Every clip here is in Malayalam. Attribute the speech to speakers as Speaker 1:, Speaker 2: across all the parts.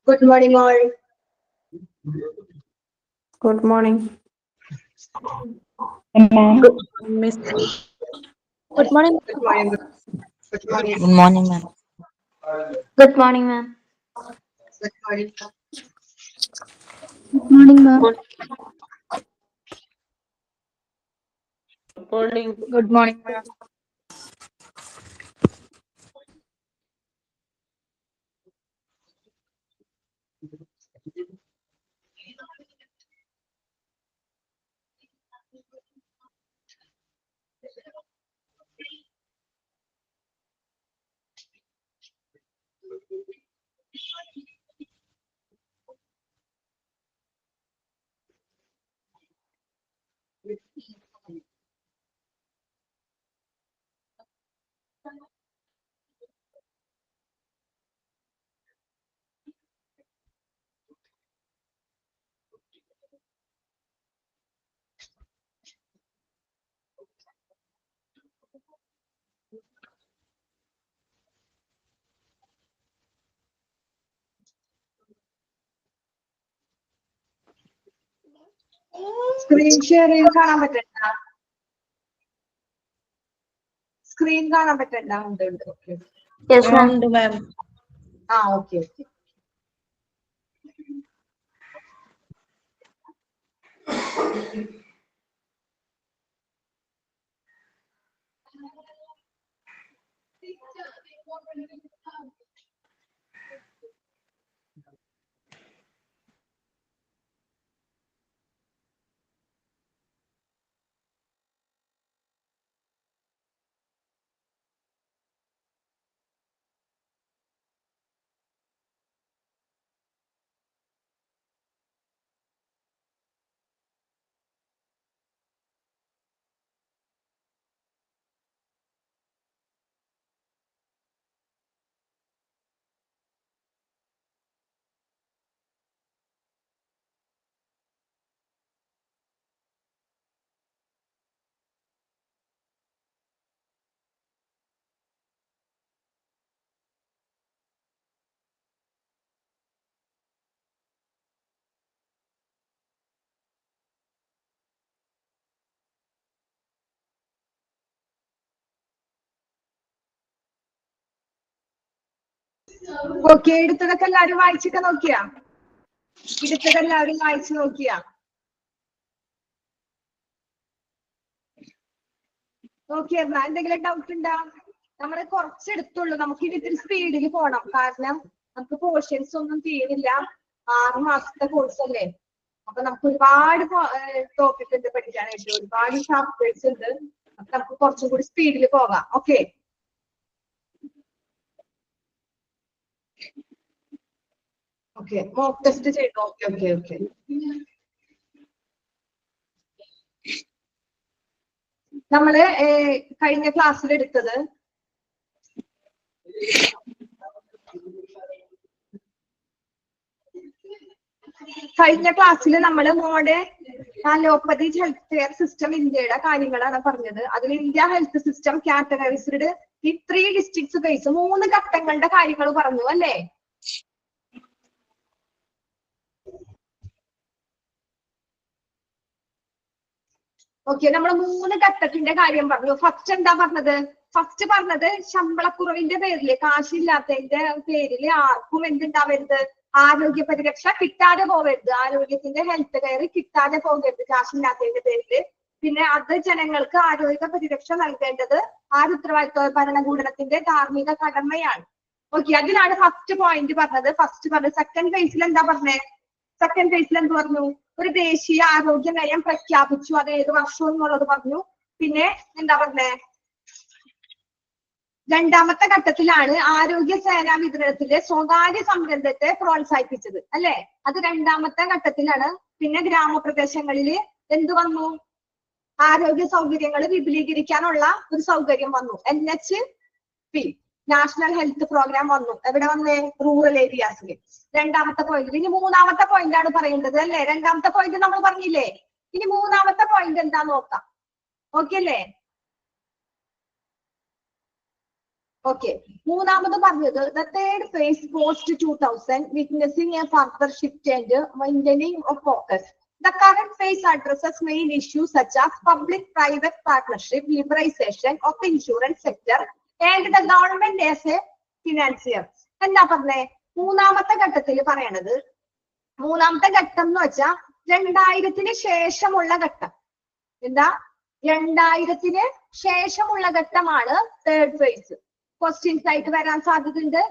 Speaker 1: Good morning, all.
Speaker 2: Good morning.
Speaker 3: Miss.
Speaker 4: Good morning.
Speaker 1: Good morning. Good morning.
Speaker 3: Good morning, ma'am.
Speaker 4: Good morning, ma'am.
Speaker 1: Good morning.
Speaker 4: Good morning, ma'am.
Speaker 2: Good morning, ma'am.
Speaker 1: Screen sharing കാണാൻ പറ്റണ്ട. Screen കാണാൻ പറ്റണ്ട. ഉണ്ട്. Okay.
Speaker 4: Yes, ma'am.
Speaker 3: Ma'am.
Speaker 1: Okay. Okay, എടുത്തതൊക്കെ എല്ലാവരും വായിച്ചൊക്കെ നോക്കിയാ? എടുത്തതെല്ലാവരും വായിച്ചു നോക്കിയാ? ഓക്കെ, എന്തെങ്കിലും ഡൗട്ട് ഉണ്ടോ? നമ്മൾ കുറച്ചെടുത്തുള്ളൂ, നമുക്ക് ഇനി ഇത്തിരി സ്പീഡിൽ പോണം. കാരണം നമുക്ക് പോർഷൻസ് ഒന്നും തീരില്ല. 6 മാസത്തെ കോഴ്സ് അല്ലേ, അപ്പൊ നമുക്ക് ഒരുപാട് ടോപ്പിക് ഉണ്ട് പഠിക്കാനായിട്ട്, ഒരുപാട് ചാപ്റ്റേഴ്സ് ഉണ്ട്. അപ്പൊ നമുക്ക് കുറച്ചും കൂടി സ്പീഡിൽ പോകാം. ഓക്കെ, മോക്ക് ടെസ്റ്റ് ചെയ്തു. ഓക്കെ. നമ്മള് കഴിഞ്ഞ ക്ലാസ്സിൽ എടുത്തത് നമ്മൾ modern allopathy health care system ഇന്ത്യയുടെ കാര്യങ്ങളാണ് പറഞ്ഞത്. അതിൽ ഇന്ത്യ ഹെൽത്ത് സിസ്റ്റം കാറ്റഗറൈസ്ഡ് ഈ 3 ഡിസ്ട്രിക്ട്സ് ബേസ് 3 ഘട്ടങ്ങളുടെ കാര്യങ്ങൾ പറഞ്ഞു അല്ലേ? ഓക്കെ, നമ്മൾ 3 ഘട്ടത്തിന്റെ കാര്യം പറഞ്ഞു. ഫസ്റ്റ് എന്താ പറഞ്ഞത്? ഫസ്റ്റ് പറഞ്ഞത് ശമ്പളക്കുറവിന്റെ പേരില്, കാശില്ലാത്തതിന്റെ പേരില് ആർക്കും എന്തുണ്ടാവരുത്, ആരോഗ്യ പരിരക്ഷ കിട്ടാതെ പോകരുത്, ആരോഗ്യത്തിന്റെ ഹെൽത്ത് കെയർ കിട്ടാതെ പോകരുത് കാശില്ലാത്തതിന്റെ പേരില്. പിന്നെ അത് ജനങ്ങൾക്ക് ആരോഗ്യ പരിരക്ഷ നൽകേണ്ടത് ഉത്തരവാദിത്വ ഭരണകൂടത്തിന്റെ ധാർമ്മിക കടമയാണ്. ഓക്കെ, അതിനാണ് ഫസ്റ്റ് പോയിന്റ് പറഞ്ഞത്. സെക്കൻഡ് ഫേസിൽ എന്താ പറഞ്ഞേ? സെക്കൻഡ് ഫേസിൽ എന്ത് പറഞ്ഞു? ഒരു ദേശീയ ആരോഗ്യ നയം പ്രഖ്യാപിച്ചു. അത് ഏത് വർഷം എന്നുള്ളത് പറഞ്ഞു. പിന്നെ എന്താ പറഞ്ഞേ? രണ്ടാമത്തെ ഘട്ടത്തിലാണ് ആരോഗ്യ സേനാ വിതരണത്തിലെ സ്വകാര്യ സംരംഭത്തെ പ്രോത്സാഹിപ്പിച്ചത് അല്ലെ? അത് രണ്ടാമത്തെ ഘട്ടത്തിലാണ്. പിന്നെ ഗ്രാമപ്രദേശങ്ങളിൽ എന്ത് വന്നു? ആരോഗ്യ സൗകര്യങ്ങൾ വിപുലീകരിക്കാനുള്ള ഒരു സൗകര്യം വന്നു. NHP നാഷണൽ ഹെൽത്ത് പ്രോഗ്രാം വന്നു. എവിടെ വന്നേ? റൂറൽ ഏരിയാസിൽ. രണ്ടാമത്തെ പോയിന്റ്. ഇനി മൂന്നാമത്തെ പോയിന്റ് ആണ് പറയേണ്ടത് അല്ലെ? രണ്ടാമത്തെ പോയിന്റ് നമ്മൾ പറഞ്ഞില്ലേ? ഇനി മൂന്നാമത്തെ പോയിന്റ് എന്താ നോക്കാം. ഓക്കെ അല്ലേ? ഓക്കെ, മൂന്നാമത് പറഞ്ഞത് the third phase post 2000 witnessing a further shift and maintaining of focus. The current phase addresses main issues such as public-private partnership, liberalization of the insurance sector, and the government as a financier. എന്താ പറഞ്ഞേ? മൂന്നാമത്തെ ഘട്ടത്തിൽ പറയണത്, മൂന്നാമത്തെ ഘട്ടം എന്ന് വെച്ചാൽ 2000-ന് ശേഷമുള്ള ഘട്ടം. എന്താ? 2000-ന് ശേഷമുള്ള ഘട്ടമാണ് തേർഡ് ഫേസ്. ക്വസ്റ്റ്യൻസ് ആയിട്ട് വരാൻ സാധ്യതയുണ്ട്.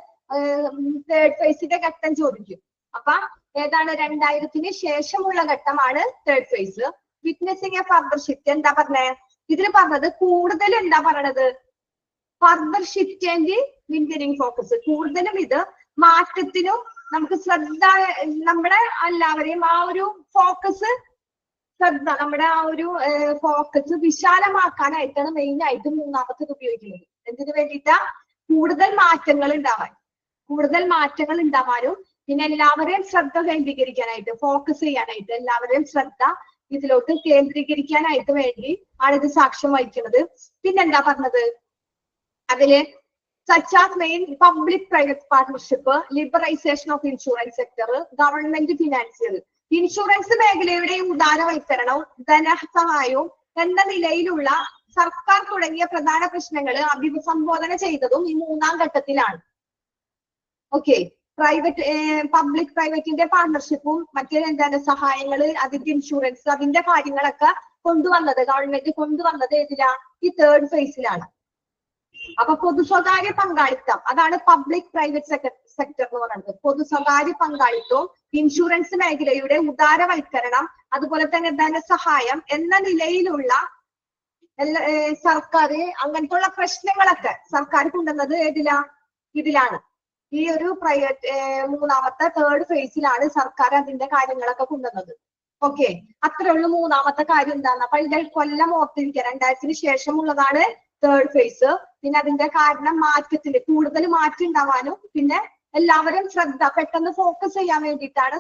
Speaker 1: തേർഡ് ഫേസിന്റെ ഘട്ടം ചോദിക്കും. അപ്പൊ ഏതാണ്? 2000-ന് ശേഷമുള്ള ഘട്ടമാണ് third phase. Witnessing a further shift. എന്താ പറഞ്ഞേ? ഇതിൽ പറഞ്ഞത് കൂടുതൽ എന്താ പറയണത്? Further shift and maintaining focus. കൂടുതലും ഇത് മാറ്റത്തിനും നമുക്ക് ശ്രദ്ധ, നമ്മുടെ എല്ലാവരെയും ആ ഒരു ഫോക്കസ്, ശ്രദ്ധ, നമ്മുടെ ആ ഒരു ഫോക്കസ് വിശാലമാക്കാനായിട്ടാണ് മെയിൻ ആയിട്ട് മൂന്നാമത്തത് ഉപയോഗിക്കുന്നത്. എന്തിനു വേണ്ടിയിട്ടാ? കൂടുതൽ മാറ്റങ്ങൾ ഉണ്ടാവാനും പിന്നെ എല്ലാവരെയും ശ്രദ്ധ കേന്ദ്രീകരിക്കാനായിട്ട്, ഫോക്കസ് ചെയ്യാനായിട്ട്, എല്ലാവരെയും ശ്രദ്ധ ഇതിലോട്ട് കേന്ദ്രീകരിക്കാനായിട്ട് വേണ്ടി ആണ് ഇത് സാക്ഷ്യം വഹിക്കുന്നത്. പിന്നെന്താ പറഞ്ഞത്? അതില് such as main public private partnership, liberalization of insurance sector, government financier. Insurance മേഖലയുടെ ഉദാരവൽക്കരണവും ധനസഹായവും എന്ന നിലയിലുള്ള സർക്കാർ തുടങ്ങിയ പ്രധാന പ്രശ്നങ്ങൾ അഭിസംബോധന ചെയ്തതും ഈ മൂന്നാം ഘട്ടത്തിലാണ്. ഓക്കെ, പബ്ലിക് പ്രൈവറ്റിന്റെ പാർട്ണർഷിപ്പും മറ്റേ എന്താണ് സഹായങ്ങള്, അതിന്റെ ഇൻഷുറൻസ്, അതിന്റെ കാര്യങ്ങളൊക്കെ കൊണ്ടുവന്നത് ഗവൺമെന്റ് കൊണ്ടുവന്നത് ഏതിലാ? ഈ തേർഡ് ഫേസിലാണ്. അപ്പൊ പൊതു സ്വകാര്യ പങ്കാളിത്തം, അതാണ് പബ്ലിക് പ്രൈവറ്റ് സെക്ടർ എന്ന് പറയുന്നത്. പൊതു സ്വകാര്യ പങ്കാളിത്തവും ഇൻഷുറൻസ് മേഖലയുടെ ഉദാരവൽക്കരണം, അതുപോലെ തന്നെ ധനസഹായം എന്ന നിലയിലുള്ള സർക്കാർ അങ്ങനത്തെ ഉള്ള പ്രശ്നങ്ങളൊക്കെ സർക്കാർ കൊണ്ടുവന്നത് ഇതിലാണ്. ഈ ഒരു പ്രൈവറ്റ് മൂന്നാമത്തെ തേർഡ് ഫേസിലാണ് സർക്കാർ അതിന്റെ കാര്യങ്ങളൊക്കെ കൊണ്ടുവന്നത്. ഓക്കെ, അത്രേ ഉള്ളൂ മൂന്നാമത്തെ കാര്യം. എന്താണ്? അപ്പൊ ഇതിന്റെ കൊല്ലം ഓർത്തിരിക്കുക. 2000-ന് ശേഷമുള്ളതാണ് തേർഡ് ഫേസ്. പിന്നെ അതിന്റെ കാരണം മാറ്റത്തിന്, കൂടുതൽ മാറ്റം ഉണ്ടാവാനും പിന്നെ എല്ലാവരും ശ്രദ്ധ പെട്ടെന്ന് ഫോക്കസ് ചെയ്യാൻ വേണ്ടിയിട്ടാണ്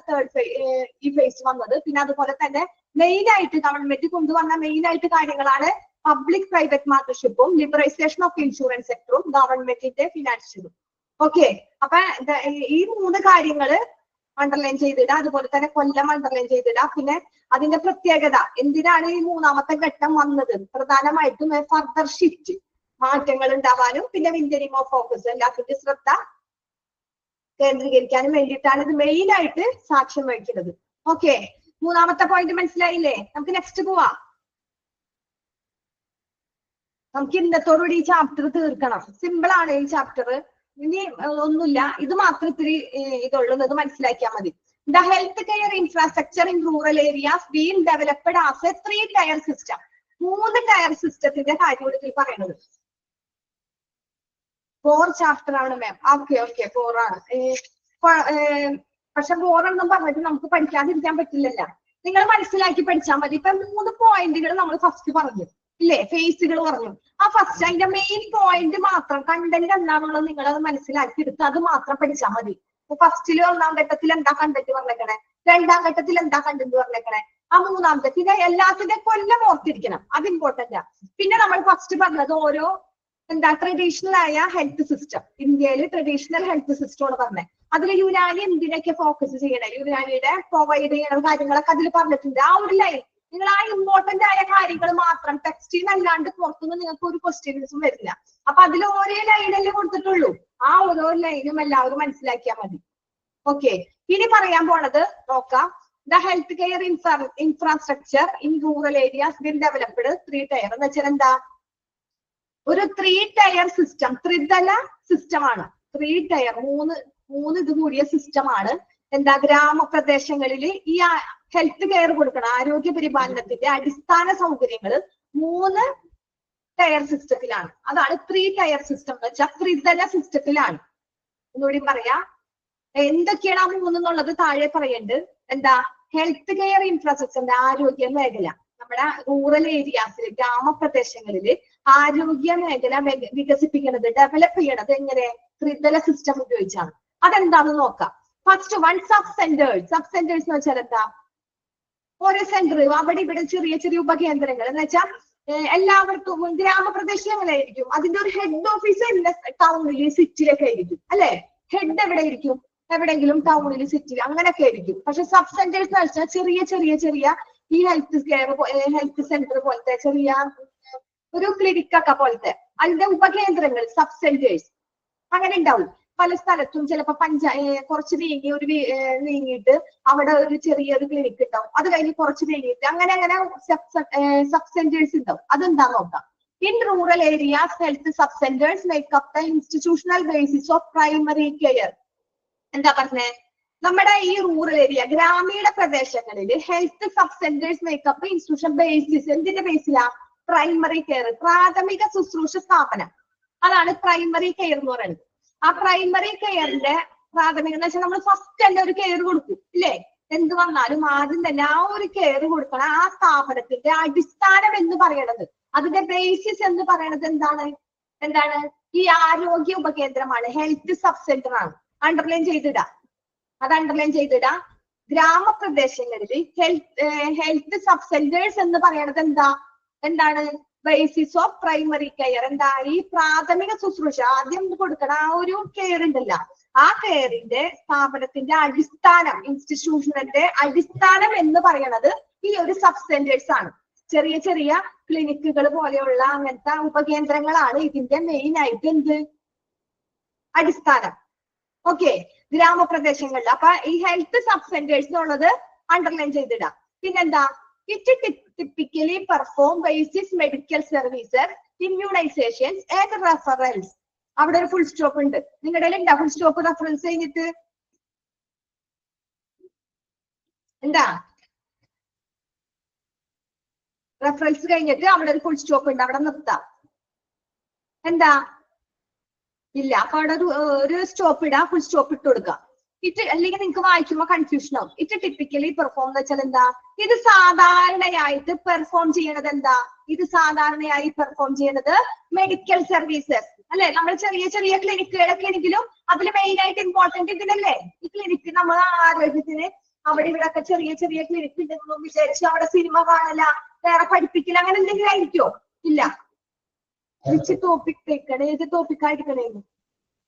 Speaker 1: ഈ ഫേസ് വന്നത്. പിന്നെ അതുപോലെ തന്നെ മെയിൻ ആയിട്ട് ഗവൺമെന്റ് കൊണ്ടുവന്ന മെയിൻ ആയിട്ട് കാര്യങ്ങളാണ് പബ്ലിക് പ്രൈവറ്റ് പാർട്ണർഷിപ്പും, ലിബറൈസേഷൻ ഓഫ് ഇൻഷുറൻസ് സെക്ടറും, ഗവൺമെന്റിന്റെ ഫിനാൻഷ്യലും. ഓക്കെ, അപ്പൊ ഈ മൂന്ന് കാര്യങ്ങള് അണ്ടർലൈൻ ചെയ്തിടുക. അതുപോലെ തന്നെ കൊല്ലം അണ്ടർലൈൻ ചെയ്തിടുക. പിന്നെ അതിന്റെ പ്രത്യേകത, എന്തിനാണ് ഈ മൂന്നാമത്തെ ഘട്ടം വന്നത്? പ്രധാനമായിട്ടും ഫർദർ ഷിഫ്റ്റ്, മാറ്റങ്ങൾ ഉണ്ടാവാനും പിന്നെ മെയിന്റനിങ് ഓഫ് ഫോക്കസ്, എല്ലാത്തിന്റെ ശ്രദ്ധ കേന്ദ്രീകരിക്കാനും വേണ്ടിയിട്ടാണ് ഇത് മെയിൻ ആയിട്ട് സാക്ഷ്യം വഹിക്കുന്നത്. ഓക്കെ, മൂന്നാമത്തെ പോയിന്റ് മനസ്സിലായില്ലേ? നമുക്ക് നെക്സ്റ്റ് പോവാം. നമുക്ക് ഇന്നത്തോടുകൂടി ഈ ചാപ്റ്റർ തീർക്കണം. സിമ്പിൾ ആണ് ഈ ചാപ്റ്റർ. ഇനി ഒന്നുമില്ല, ഇത് മാത്രം ഇത്തിരി ഇതുള്ളത് മനസ്സിലാക്കിയാൽ മതി. The health care infrastructure in rural areas been developed as a 3 tier system. 3 tier സിസ്റ്റത്തിന്റെ കാര്യം ഇതിൽ പറയുന്നത്. 4 ചാപ്റ്റർ ആണ് മാം. ഓക്കെ 4 ആണ്. പക്ഷെ 4 എന്നും പറഞ്ഞിട്ട് നമുക്ക് പഠിക്കാതിരിക്കാൻ പറ്റില്ലല്ലോ. നിങ്ങൾ മനസ്സിലാക്കി പഠിച്ചാൽ മതി. ഇപ്പൊ 3 പോയിന്റുകൾ നമ്മൾ ഫസ്റ്റ് പറഞ്ഞു ഇല്ലേ? ഫേസുകൾ പറഞ്ഞു. ആ ഫസ്റ്റ് അതിന്റെ മെയിൻ പോയിന്റ് മാത്രം, കണ്ടന്റ് എന്താണെന്നുള്ളത് നിങ്ങൾ അത് മനസ്സിലാക്കി എടുത്ത് അത് മാത്രം പഠിച്ചാൽ മതി. ഫസ്റ്റില് 1-ാം ഘട്ടത്തിൽ എന്താ കണ്ടന്റ് പറഞ്ഞേക്കണേ, 2-ാം ഘട്ടത്തിൽ എന്താ കണ്ടന്റ് പറഞ്ഞേക്കണേ, ആ 3-ാമത്തെ പിന്നെ എല്ലാത്തിന്റെ കൊല്ലം ഓർത്തിരിക്കണം. അത് ഇമ്പോർട്ടന്റ്. പിന്നെ നമ്മൾ ഫസ്റ്റ് പറഞ്ഞത് ഓരോ ട്രഡീഷണൽ ആയ ഹെൽത്ത് സിസ്റ്റം, ഇന്ത്യയിൽ ട്രഡീഷണൽ ഹെൽത്ത് സിസ്റ്റം ആണ് പറഞ്ഞത്. അതിൽ യുനാനി എന്തിനൊക്കെ ഫോക്കസ് ചെയ്യണേ, യുനാനിയുടെ പ്രൊവൈഡ് ചെയ്യണ കാര്യങ്ങളൊക്കെ അതിൽ പറഞ്ഞിട്ടുണ്ട്. ആ ഒരു ലൈൻ നിങ്ങൾ ആ ഇമ്പോർട്ടന്റ് ആയ കാര്യങ്ങൾ മാത്രം, ടെക്സ്റ്റിൽ അല്ലാണ്ട് പുറത്തുനിന്ന് നിങ്ങൾക്ക് ഒരു ക്വസ്റ്റ്യൻസും വരില്ല. അപ്പൊ അതിൽ ഓരോ ലൈനല്ലേ കൊടുത്തിട്ടുള്ളൂ. ആ ഓരോ ലൈനും എല്ലാവരും മനസ്സിലാക്കിയാൽ മതി. ഓക്കെ, ഇനി പറയാൻ പോണത് നോക്കാം. The health care infrastructure in rural areas been developed 3 tier എന്ന് വെച്ചാൽ എന്താ? ഒരു 3 ടയർ സിസ്റ്റം, ത്രിതല സിസ്റ്റമാണ്. 3 ടയർ, 3 ഇത് കൂടിയ സിസ്റ്റമാണ്. എന്താ? ഗ്രാമപ്രദേശങ്ങളിൽ ഈ ഹെൽത്ത് കെയർ കൊടുക്കണം, ആരോഗ്യ പരിപാലനത്തിന്റെ അടിസ്ഥാന സൗകര്യങ്ങൾ 3 ടയർ സിസ്റ്റത്തിലാണ്. അതാണ് 3 ടയർ സിസ്റ്റം എന്ന് വെച്ചാൽ ത്രിതല സിസ്റ്റത്തിലാണ്. ഒന്നുകൂടി പറയാ, എന്തൊക്കെയാണ് ആ 3 എന്നുള്ളത് താഴെ പറയുന്നുണ്ട്. എന്താ? ഹെൽത്ത് കെയർ ഇൻഫ്രാസ്ട്രക്ചറിന്റെ ആരോഗ്യ മേഖല, നമ്മുടെ റൂറൽ ഏരിയാസിൽ ഗ്രാമപ്രദേശങ്ങളിൽ ആരോഗ്യ മേഖല വികസിപ്പിക്കുന്നത്, ഡെവലപ്പ് ചെയ്യണത് എങ്ങനെ? ത്രിതല സിസ്റ്റം ഉപയോഗിച്ചാണ്. അതെന്താണെന്ന് നോക്കാം. First one, sub centres. Sub centres എന്ന് വെച്ചാൽ എന്താ? ഓരോ സെന്റർ, അവിടെ ഇവിടെ ചെറിയ ചെറിയ ഉപകേന്ദ്രങ്ങൾ എന്ന് വെച്ചാൽ എല്ലാവർക്കും ഗ്രാമപ്രദേശങ്ങളായിരിക്കും, അതിന്റെ ഒരു ഹെഡ് ഓഫീസ് എല്ലാ ടൗണില് സിറ്റിയിലൊക്കെ ആയിരിക്കും അല്ലെ. ഹെഡ് എവിടെ ആയിരിക്കും? എവിടെയെങ്കിലും ടൗണിൽ സിറ്റിയിൽ അങ്ങനെയൊക്കെ ആയിരിക്കും. പക്ഷെ സബ് സെന്റേഴ്സ് എന്ന് വെച്ചാൽ ചെറിയ ചെറിയ ചെറിയ ഈ ഹെൽത്ത് കെയർ ഹെൽത്ത് സെന്റർ പോലത്തെ ചെറിയ ഒരു ക്ലിനിക് ഒക്കെ പോലത്തെ അതിന്റെ ഉപകേന്ദ്രങ്ങൾ സബ് സെന്റേഴ്സ് അങ്ങനെ ഉണ്ടാവും പല സ്ഥലത്തും. ചിലപ്പോ കുറച്ച് നീങ്ങിയിട്ട് അവിടെ ഒരു ചെറിയൊരു ക്ലിനിക് ഉണ്ടാവും, അത് കഴിഞ്ഞ് കുറച്ച് നീങ്ങിയിട്ട് അങ്ങനെ അങ്ങനെ സബ് സെന്റേഴ്സ് ഉണ്ടാവും. അതെന്താ നോക്കാം. In rural areas, health sub-centers make up the institutional basis of primary care. എന്താ പറഞ്ഞേ? നമ്മുടെ ഈ റൂറൽ ഏരിയ ഗ്രാമീണ പ്രദേശങ്ങളിൽ health sub centres makeup institution basis എന്തിന്റെ ബേസിലാ? പ്രൈമറി കെയർ, പ്രാഥമിക ശുശ്രൂഷ സ്ഥാപനം. അതാണ് പ്രൈമറി കെയർ എന്ന് പറയുന്നത്. ആ പ്രൈമറി കെയറിന്റെ പ്രാഥമിക എന്ന് വെച്ചാൽ നമ്മൾ ഫസ്റ്റ് തന്നെ ഒരു കെയർ കൊടുക്കും ഇല്ലേ? എന്ത് വന്നാലും ആദ്യം തന്നെ ആ ഒരു കെയർ കൊടുക്കണം. ആ സ്ഥാപനത്തിന്റെ അടിസ്ഥാനം എന്ന് പറയണത്, അതിന്റെ ബേസിസ് എന്ന് പറയുന്നത് എന്താണ്? ഈ ആരോഗ്യ ഉപകേന്ദ്രമാണ്, ഹെൽത്ത് സബ് സെന്റർ ആണ്. അണ്ടർലൈൻ ചെയ്തിടാം, അത് അണ്ടർലൈൻ ചെയ്തിടാം. ഗ്രാമപ്രദേശങ്ങളിൽ ഹെൽത്ത് സബ് സെന്റേഴ്സ് എന്ന് പറയുന്നത് എന്താണ്? Basis of primary care. എന്താ? ഈ പ്രാഥമിക ശുശ്രൂഷ ആദ്യം കൊടുക്കണ ആ ഒരു കെയർ ഉണ്ടല്ലോ, ആ കെയറിന്റെ സ്ഥാപനത്തിന്റെ അടിസ്ഥാനം, ഇൻസ്റ്റിറ്റ്യൂഷന്റെ അടിസ്ഥാനം എന്ന് പറയുന്നത് ഈ ഒരു സബ് സെന്റേഴ്സ് ആണ്. ചെറിയ ചെറിയ ക്ലിനിക്കുകൾ പോലെയുള്ള അങ്ങനത്തെ ഉപകേന്ദ്രങ്ങളാണ് ഇതിന്റെ മെയിൻ ആയിട്ട് അടിസ്ഥാനം. ഓക്കെ, ഗ്രാമപ്രദേശങ്ങളിൽ. അപ്പൊ ഈ ഹെൽത്ത് സബ് സെന്റേഴ്സ് എന്നുള്ളത് അണ്ടർലൈൻ ചെയ്തിടാം. പിന്നെന്താ? It typically perform basic medical services, immunizations and referrals. അവിടെ ഒരു ഫുൾ സ്റ്റോപ്പ് ഉണ്ട്. നിങ്ങളുടെ ഉണ്ടാ ഫുൾ സ്റ്റോപ്പ് റെഫറൻസ് കഴിഞ്ഞിട്ട്? എന്താ റെഫറൻസ് കഴിഞ്ഞിട്ട് അവിടെ ഒരു ഫുൾ സ്റ്റോപ്പ് ഉണ്ട്, അവിടെ നിർത്താം. എന്താ? ഇല്ല. അപ്പൊ അവിടെ ഒരു സ്റ്റോപ്പ് ഇടാം, ഫുൾ സ്റ്റോപ്പ് ഇട്ട് കൊടുക്കാം. അല്ലെങ്കിൽ നിങ്ങൾക്ക് വായിക്കുമ്പോ കൺഫ്യൂഷൻ ആവും. ഇറ്റ് ടിപ്പിക്കലി പെർഫോം എന്ന് വെച്ചാൽ എന്താ? ഇത് സാധാരണയായിട്ട് പെർഫോം ചെയ്യണത് എന്താ? ഇത് സാധാരണയായി പെർഫോം ചെയ്യുന്നത് മെഡിക്കൽ സർവീസസ് അല്ലെ. നമ്മൾ ചെറിയ ചെറിയ ക്ലിനിക്കുകളൊക്കെ ആണെങ്കിലും അതിൽ മെയിൻ ആയിട്ട് ഇമ്പോർട്ടന്റ് ഇതിനല്ലേ. ഈ ക്ലിനിക്ക് നമ്മൾ ആരോഗ്യത്തിന് അവിടെ ഇവിടെ ഒക്കെ ചെറിയ ചെറിയ ക്ലിനിക്ക് ഉണ്ടെന്നും വിചാരിച്ച് അവിടെ സിനിമ കാണല, വേറെ പഠിപ്പിക്കൽ അങ്ങനെ എന്തെങ്കിലും ആയിരിക്കോ? ഇല്ല. ടോപ്പിക് എടുക്കണേ, ഏത് ടോപ്പിക്കായിരിക്കണേന്ന്?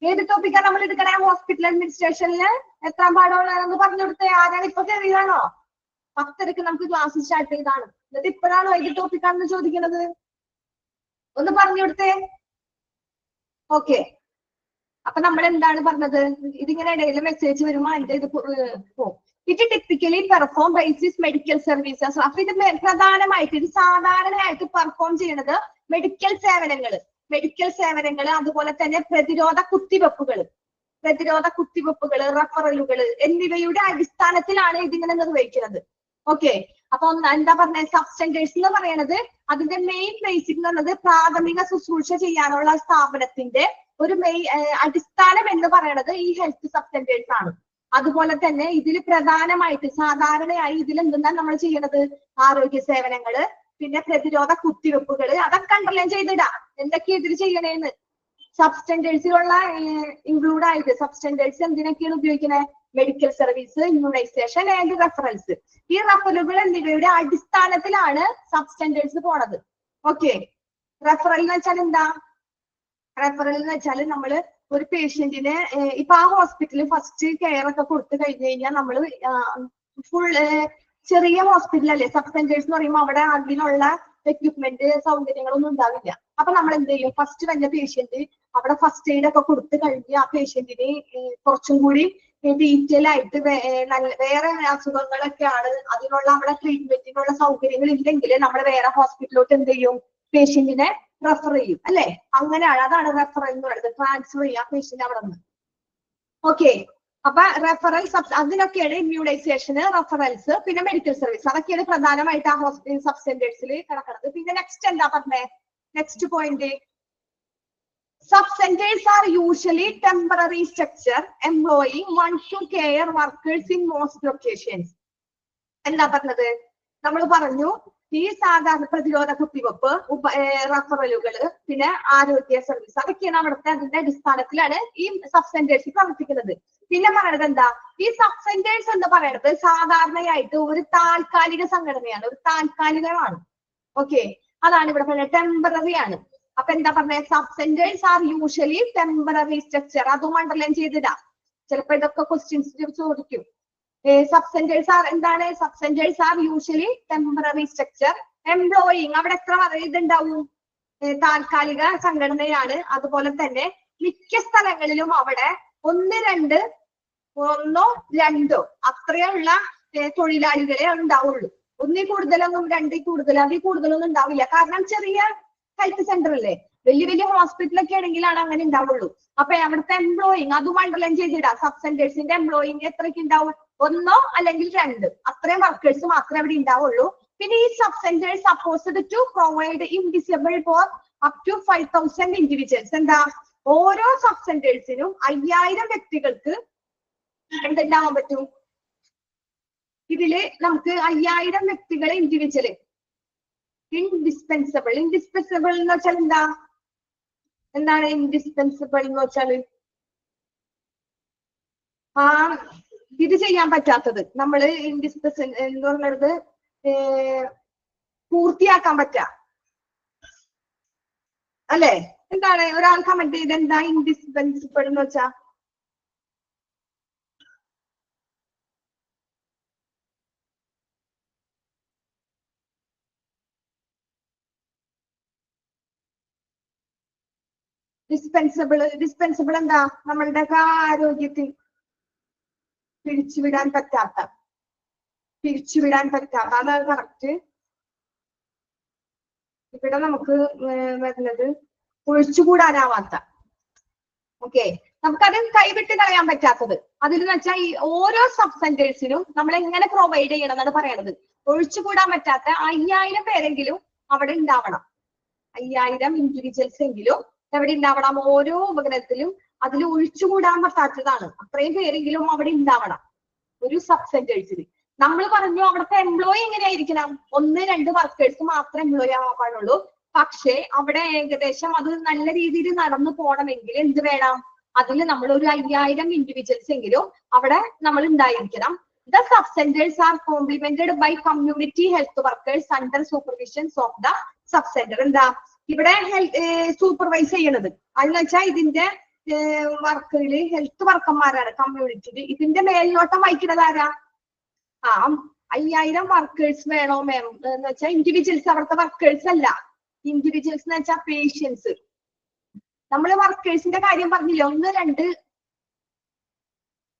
Speaker 1: ഏത് ടോപ്പിക്കാണ് നമ്മൾ എടുക്കണേ? ഹോസ്പിറ്റൽ അഡ്മിനിസ്ട്രേഷനില് എത്രാം പാഠമുള്ളതെന്ന് പറഞ്ഞു കൊടുത്തേ. ആരാണ്? ഇപ്പൊ കയറിയതാണോ? 10:30 നമുക്ക് ക്ലാസ് സ്റ്റാർട്ട് ചെയ്താണ്. എന്നിട്ട് ഇപ്പോഴാണോ ഏത് ടോപ്പിക്കാണെന്ന് ചോദിക്കുന്നത്? ഒന്ന് പറഞ്ഞു കൊടുത്തേ. ഓക്കെ, അപ്പൊ നമ്മൾ എന്താണ് പറഞ്ഞത്? ഇതിങ്ങനെ ഇടയിൽ മെസ്സേജ് വരുമ്പോ അതിന്റെ ഇത് പോകും. It typically perform basis medical services. അപ്പൊ ഇത് പ്രധാനമായിട്ട് ഇത് സാധാരണയായിട്ട് പെർഫോം ചെയ്യുന്നത് മെഡിക്കൽ സേവനങ്ങള്, അതുപോലെ തന്നെ പ്രതിരോധ കുത്തിവെപ്പുകൾ, റഫറലുകൾ എന്നിവയുടെ അടിസ്ഥാനത്തിലാണ് ഇതിങ്ങനെ നിർവഹിക്കുന്നത്. ഓക്കെ, അപ്പൊ എന്താ പറഞ്ഞ? സബ് സെന്റേഴ്സ് എന്ന് പറയുന്നത് അതിന്റെ മെയിൻ ബേസിക് എന്നുള്ളത് പ്രാഥമിക ശുശ്രൂഷ ചെയ്യാനുള്ള സ്ഥാപനത്തിന്റെ ഒരു അടിസ്ഥാനം എന്ന് പറയുന്നത് ഈ ഹെൽത്ത് സബ് സെന്റേഴ്സ് ആണ്. അതുപോലെ തന്നെ ഇതിൽ പ്രധാനമായിട്ട് സാധാരണയായി ഇതിൽ എന്തെന്നാ നമ്മൾ ചെയ്യണത്? ആരോഗ്യ സേവനങ്ങള്, പിന്നെ പ്രതിരോധ കുത്തിവെപ്പുകൾ, അതൊക്കെ അണ്ടർലൈൻ ചെയ്തിടാം. എന്തൊക്കെയാ ഇതിൽ ചെയ്യണേന്ന്? സബ് സെന്റേഴ്സിലുള്ള ഇൻക്ലൂഡ് ആയിട്ട് സബ് സെന്റേഴ്സ് എന്തിനൊക്കെയാണ് ഉപയോഗിക്കുന്നത്? Medical service, immunisation and reference. ഈ റെഫറലുകൾ എന്നിവയുടെ അടിസ്ഥാനത്തിലാണ് സബ് സെന്റേഴ്സ് പോണത്. ഓക്കെ, റെഫറൽ എന്ന് വെച്ചാൽ എന്താ? റെഫറൽ എന്ന് വെച്ചാൽ നമ്മള് ഒരു പേഷ്യന്റിന് ഇപ്പൊ ആ ഹോസ്പിറ്റലിൽ ഫസ്റ്റ് കെയർ ഒക്കെ കൊടുത്തു കഴിഞ്ഞു കഴിഞ്ഞാൽ നമ്മള് ഫുൾ ചെറിയ ഹോസ്പിറ്റൽ അല്ലേ സബ് സെന്റേഴ്സ് എന്ന് പറയുമ്പോൾ അവിടെ അതിനുള്ള എക്യുപ്മെന്റ് സൗകര്യങ്ങളൊന്നും ഉണ്ടാവില്ല. അപ്പൊ നമ്മൾ എന്ത് ചെയ്യും? ഫസ്റ്റ് വന്ന പേഷ്യന്റ് അവിടെ ഫസ്റ്റ് എയ്ഡ് ഒക്കെ കൊടുത്തു കഴിഞ്ഞ് ആ പേഷ്യന്റിന് കുറച്ചും കൂടി ഡീറ്റെയിൽ ആയിട്ട് വേറെ അസുഖങ്ങളൊക്കെയാണ്, അതിനുള്ള അവിടെ ട്രീറ്റ്മെന്റിനുള്ള സൗകര്യങ്ങൾ ഇല്ലെങ്കിൽ നമ്മൾ വേറെ ഹോസ്പിറ്റലിലോട്ട് എന്ത് ചെയ്യും? പേഷ്യന്റിനെ റെഫർ ചെയ്യും അല്ലെ. അങ്ങനെയാണ്, അതാണ് റെഫറൽ എന്ന് പറയുന്നത്. ട്രാൻസ്ഫർ ചെയ്യാം പേഷ്യന്റ് അവിടെ നിന്ന്. ഓക്കെ, അപ്പൊ റെഫറൽ അതിനൊക്കെയാണ് ഇമ്മ്യൂണൈസേഷന്, റെഫറൽസ്, പിന്നെ മെഡിക്കൽ സർവീസ്, അതൊക്കെയാണ് പ്രധാനമായിട്ട് ആ ഹോസ്പിറ്റൽ സബ് സെന്റേഴ്സിൽ കിടക്കുന്നത്. പിന്നെ നെക്സ്റ്റ് എന്താ പറഞ്ഞേ? Next point, sub centres are usually temporary structure employing 1 to care workers in most locations. എന്താ പറഞ്ഞത്? നമ്മൾ പറഞ്ഞു ഈ സാധാരണ പ്രതിരോധ കുത്തിവെപ്പ്, റെഫറലുകള്, പിന്നെ ആരോഗ്യ സർവീസ്, അതൊക്കെയാണ് അവിടുത്തെ അതിന്റെ അടിസ്ഥാനത്തിലാണ് ഈ സബ് സെന്റേഴ്സ് പ്രവർത്തിക്കുന്നത്. പിന്നെ പറയണത് എന്താ? ഈ സബ് സെന്റേഴ്സ് എന്ന് പറയുന്നത് സാധാരണയായിട്ട് ഒരു താൽക്കാലിക സംഘടനയാണ്, ഒരു താൽക്കാലികമാണ്. ഓക്കെ, അതാണ് ഇവിടെ പറഞ്ഞത്, ടെമ്പററി ആണ്. അപ്പൊ എന്താ പറഞ്ഞത്, sub centres are usually temporary structure. അതും അണ്ടർലൈൻ ചെയ്തിടാം, ചിലപ്പോ ഇതൊക്കെ ക്വസ്റ്റ്യൻസ് ചോദിക്കും. സബ് സെന്റേഴ്സ് ആർ എന്താണ്, sub centres are usually temporary structure. Employing അവിടെ എത്ര ഇതുണ്ടാവും, താൽക്കാലിക സംഘടനയാണ്. അതുപോലെ തന്നെ മിക്ക സ്ഥലങ്ങളിലും അവിടെ ഒന്നോ രണ്ടോ അത്രയുള്ള തൊഴിലാളികളെ ഉണ്ടാവുള്ളൂ. ഒന്നിൽ കൂടുതലൊന്നും, രണ്ടിൽ കൂടുതൽ, അതിൽ കൂടുതലൊന്നും ഉണ്ടാവില്ല. കാരണം ചെറിയ ഹെൽത്ത് സെന്റർ അല്ലേ, വലിയ ഹോസ്പിറ്റലൊക്കെ ആണെങ്കിലാണ് അങ്ങനെ ഉണ്ടാവുള്ളൂ. അപ്പൊ അവിടുത്തെ എംപ്ലോയിങ് അതും അണ്ടർലൈൻ ചെയ്തിടാം. സബ് സെന്റേഴ്സിന്റെ എംപ്ലോയിങ് എത്രയ്ക്ക് ഉണ്ടാവും, ഒന്നോ അല്ലെങ്കിൽ രണ്ട്, അത്രയും വർക്കേഴ്സ് മാത്രമേ അവിടെ ഉണ്ടാവുള്ളൂ. പിന്നെ ഈ sub centres supposed to provide invisible for up to 5000 individuals. എന്താ, ഓരോ സബ് സെന്റേഴ്സിനും 5000 വ്യക്തികൾക്ക് എന്തുണ്ടാവാൻ പറ്റും, ഇതില് നമുക്ക് 5000 വ്യക്തികളെ ഇൻഡിവിജ്വല് ഇൻഡിസ്പെൻസിബിൾ എന്ന് വെച്ചാൽ എന്താണ് ഇൻഡിസ്പെൻസിബിൾ എന്ന് വെച്ചാല് ഇത് ചെയ്യാൻ പറ്റാത്തത്, നമ്മള് ഇൻഡിസ്പെൻസ് എന്ന് പറയുന്നത് പൂർത്തിയാക്കാൻ പറ്റാ അല്ലെ. എന്താണ് ഒരാൾ കമന്റ് ചെയ്ത്, എന്താ ഇൻഡിസ്പെൻസിബിൾ എന്ന് വെച്ചാ, ഡിസ്പെൻസിബിൾ എന്താ, നമ്മളുടെ ആരോഗ്യത്തിൽ പിരിച്ചുവിടാൻ പറ്റാത്ത, അതാണ് കറക്റ്റ്. ഇവിടെ നമുക്ക് വരുന്നത് ഒഴിച്ചുകൂടാനാവാത്ത. ഓക്കെ, നമുക്കത് കൈവിട്ട് കളയാൻ പറ്റാത്തത്. അതിലെന്ന് വെച്ചാൽ ഈ ഓരോ സബ് സെന്റേഴ്സിനും നമ്മൾ എങ്ങനെ പ്രൊവൈഡ് ചെയ്യണം എന്നാണ് പറയണത്. ഒഴിച്ചുകൂടാൻ പറ്റാത്ത 5000 പേരെങ്കിലും അവിടെ ഉണ്ടാവണം. 5000 ഇൻഡിവിജ്വൽസ് എങ്കിലും എവിടെ ഉണ്ടാവണം, ഓരോ ഉപഗ്രഹത്തിലും. അതിൽ ഒഴിച്ചുകൂടാൻ പറ്റാത്തതാണ്, അത്രയും പേരെങ്കിലും അവിടെ ഉണ്ടാവണം ഒരു സബ് സെന്റേഴ്സിൽ. നമ്മൾ പറഞ്ഞു അവിടുത്തെ എംപ്ലോയി എങ്ങനെയായിരിക്കണം, 1-2 വർക്കേഴ്സ് മാത്രമേ എംപ്ലോയി ആവാൻ പാടുള്ളൂ. പക്ഷെ അവിടെ ഏകദേശം അത് നല്ല രീതിയിൽ നടന്നു പോകണമെങ്കിൽ എന്ത് വേണം, അതിൽ നമ്മൾ ഒരു 5000 ഇൻഡിവിജ്വൽസ് എങ്കിലും അവിടെ നമ്മൾ ഉണ്ടായിരിക്കണം. The sub-centers are complemented by community health workers under supervision of the sub-center. എന്താ ഇവിടെ സൂപ്പർവൈസ് ചെയ്യണത്, അതെന്ന് വെച്ചാൽ ഇതിന്റെ വർക്കുകളിൽ ഹെൽത്ത് വർക്കർമാരാണ് കമ്മ്യൂണിറ്റിയിൽ. ഇതിന്റെ മേൽനോട്ടം വഹിക്കുന്നത് ആരാ, 5000 വർക്കേഴ്സ് വേണോ മാം എന്ന് വെച്ചാൽ ഇൻഡിവിജ്വൽസ്, അവിടുത്തെ വർക്കേഴ്സ് അല്ല. ഇൻഡിവിജ്വൽസ് എന്ന് വെച്ചാൽ പേഷ്യൻസ്. നമ്മൾ വർക്കേഴ്സിന്റെ കാര്യം പറഞ്ഞില്ല, 1-2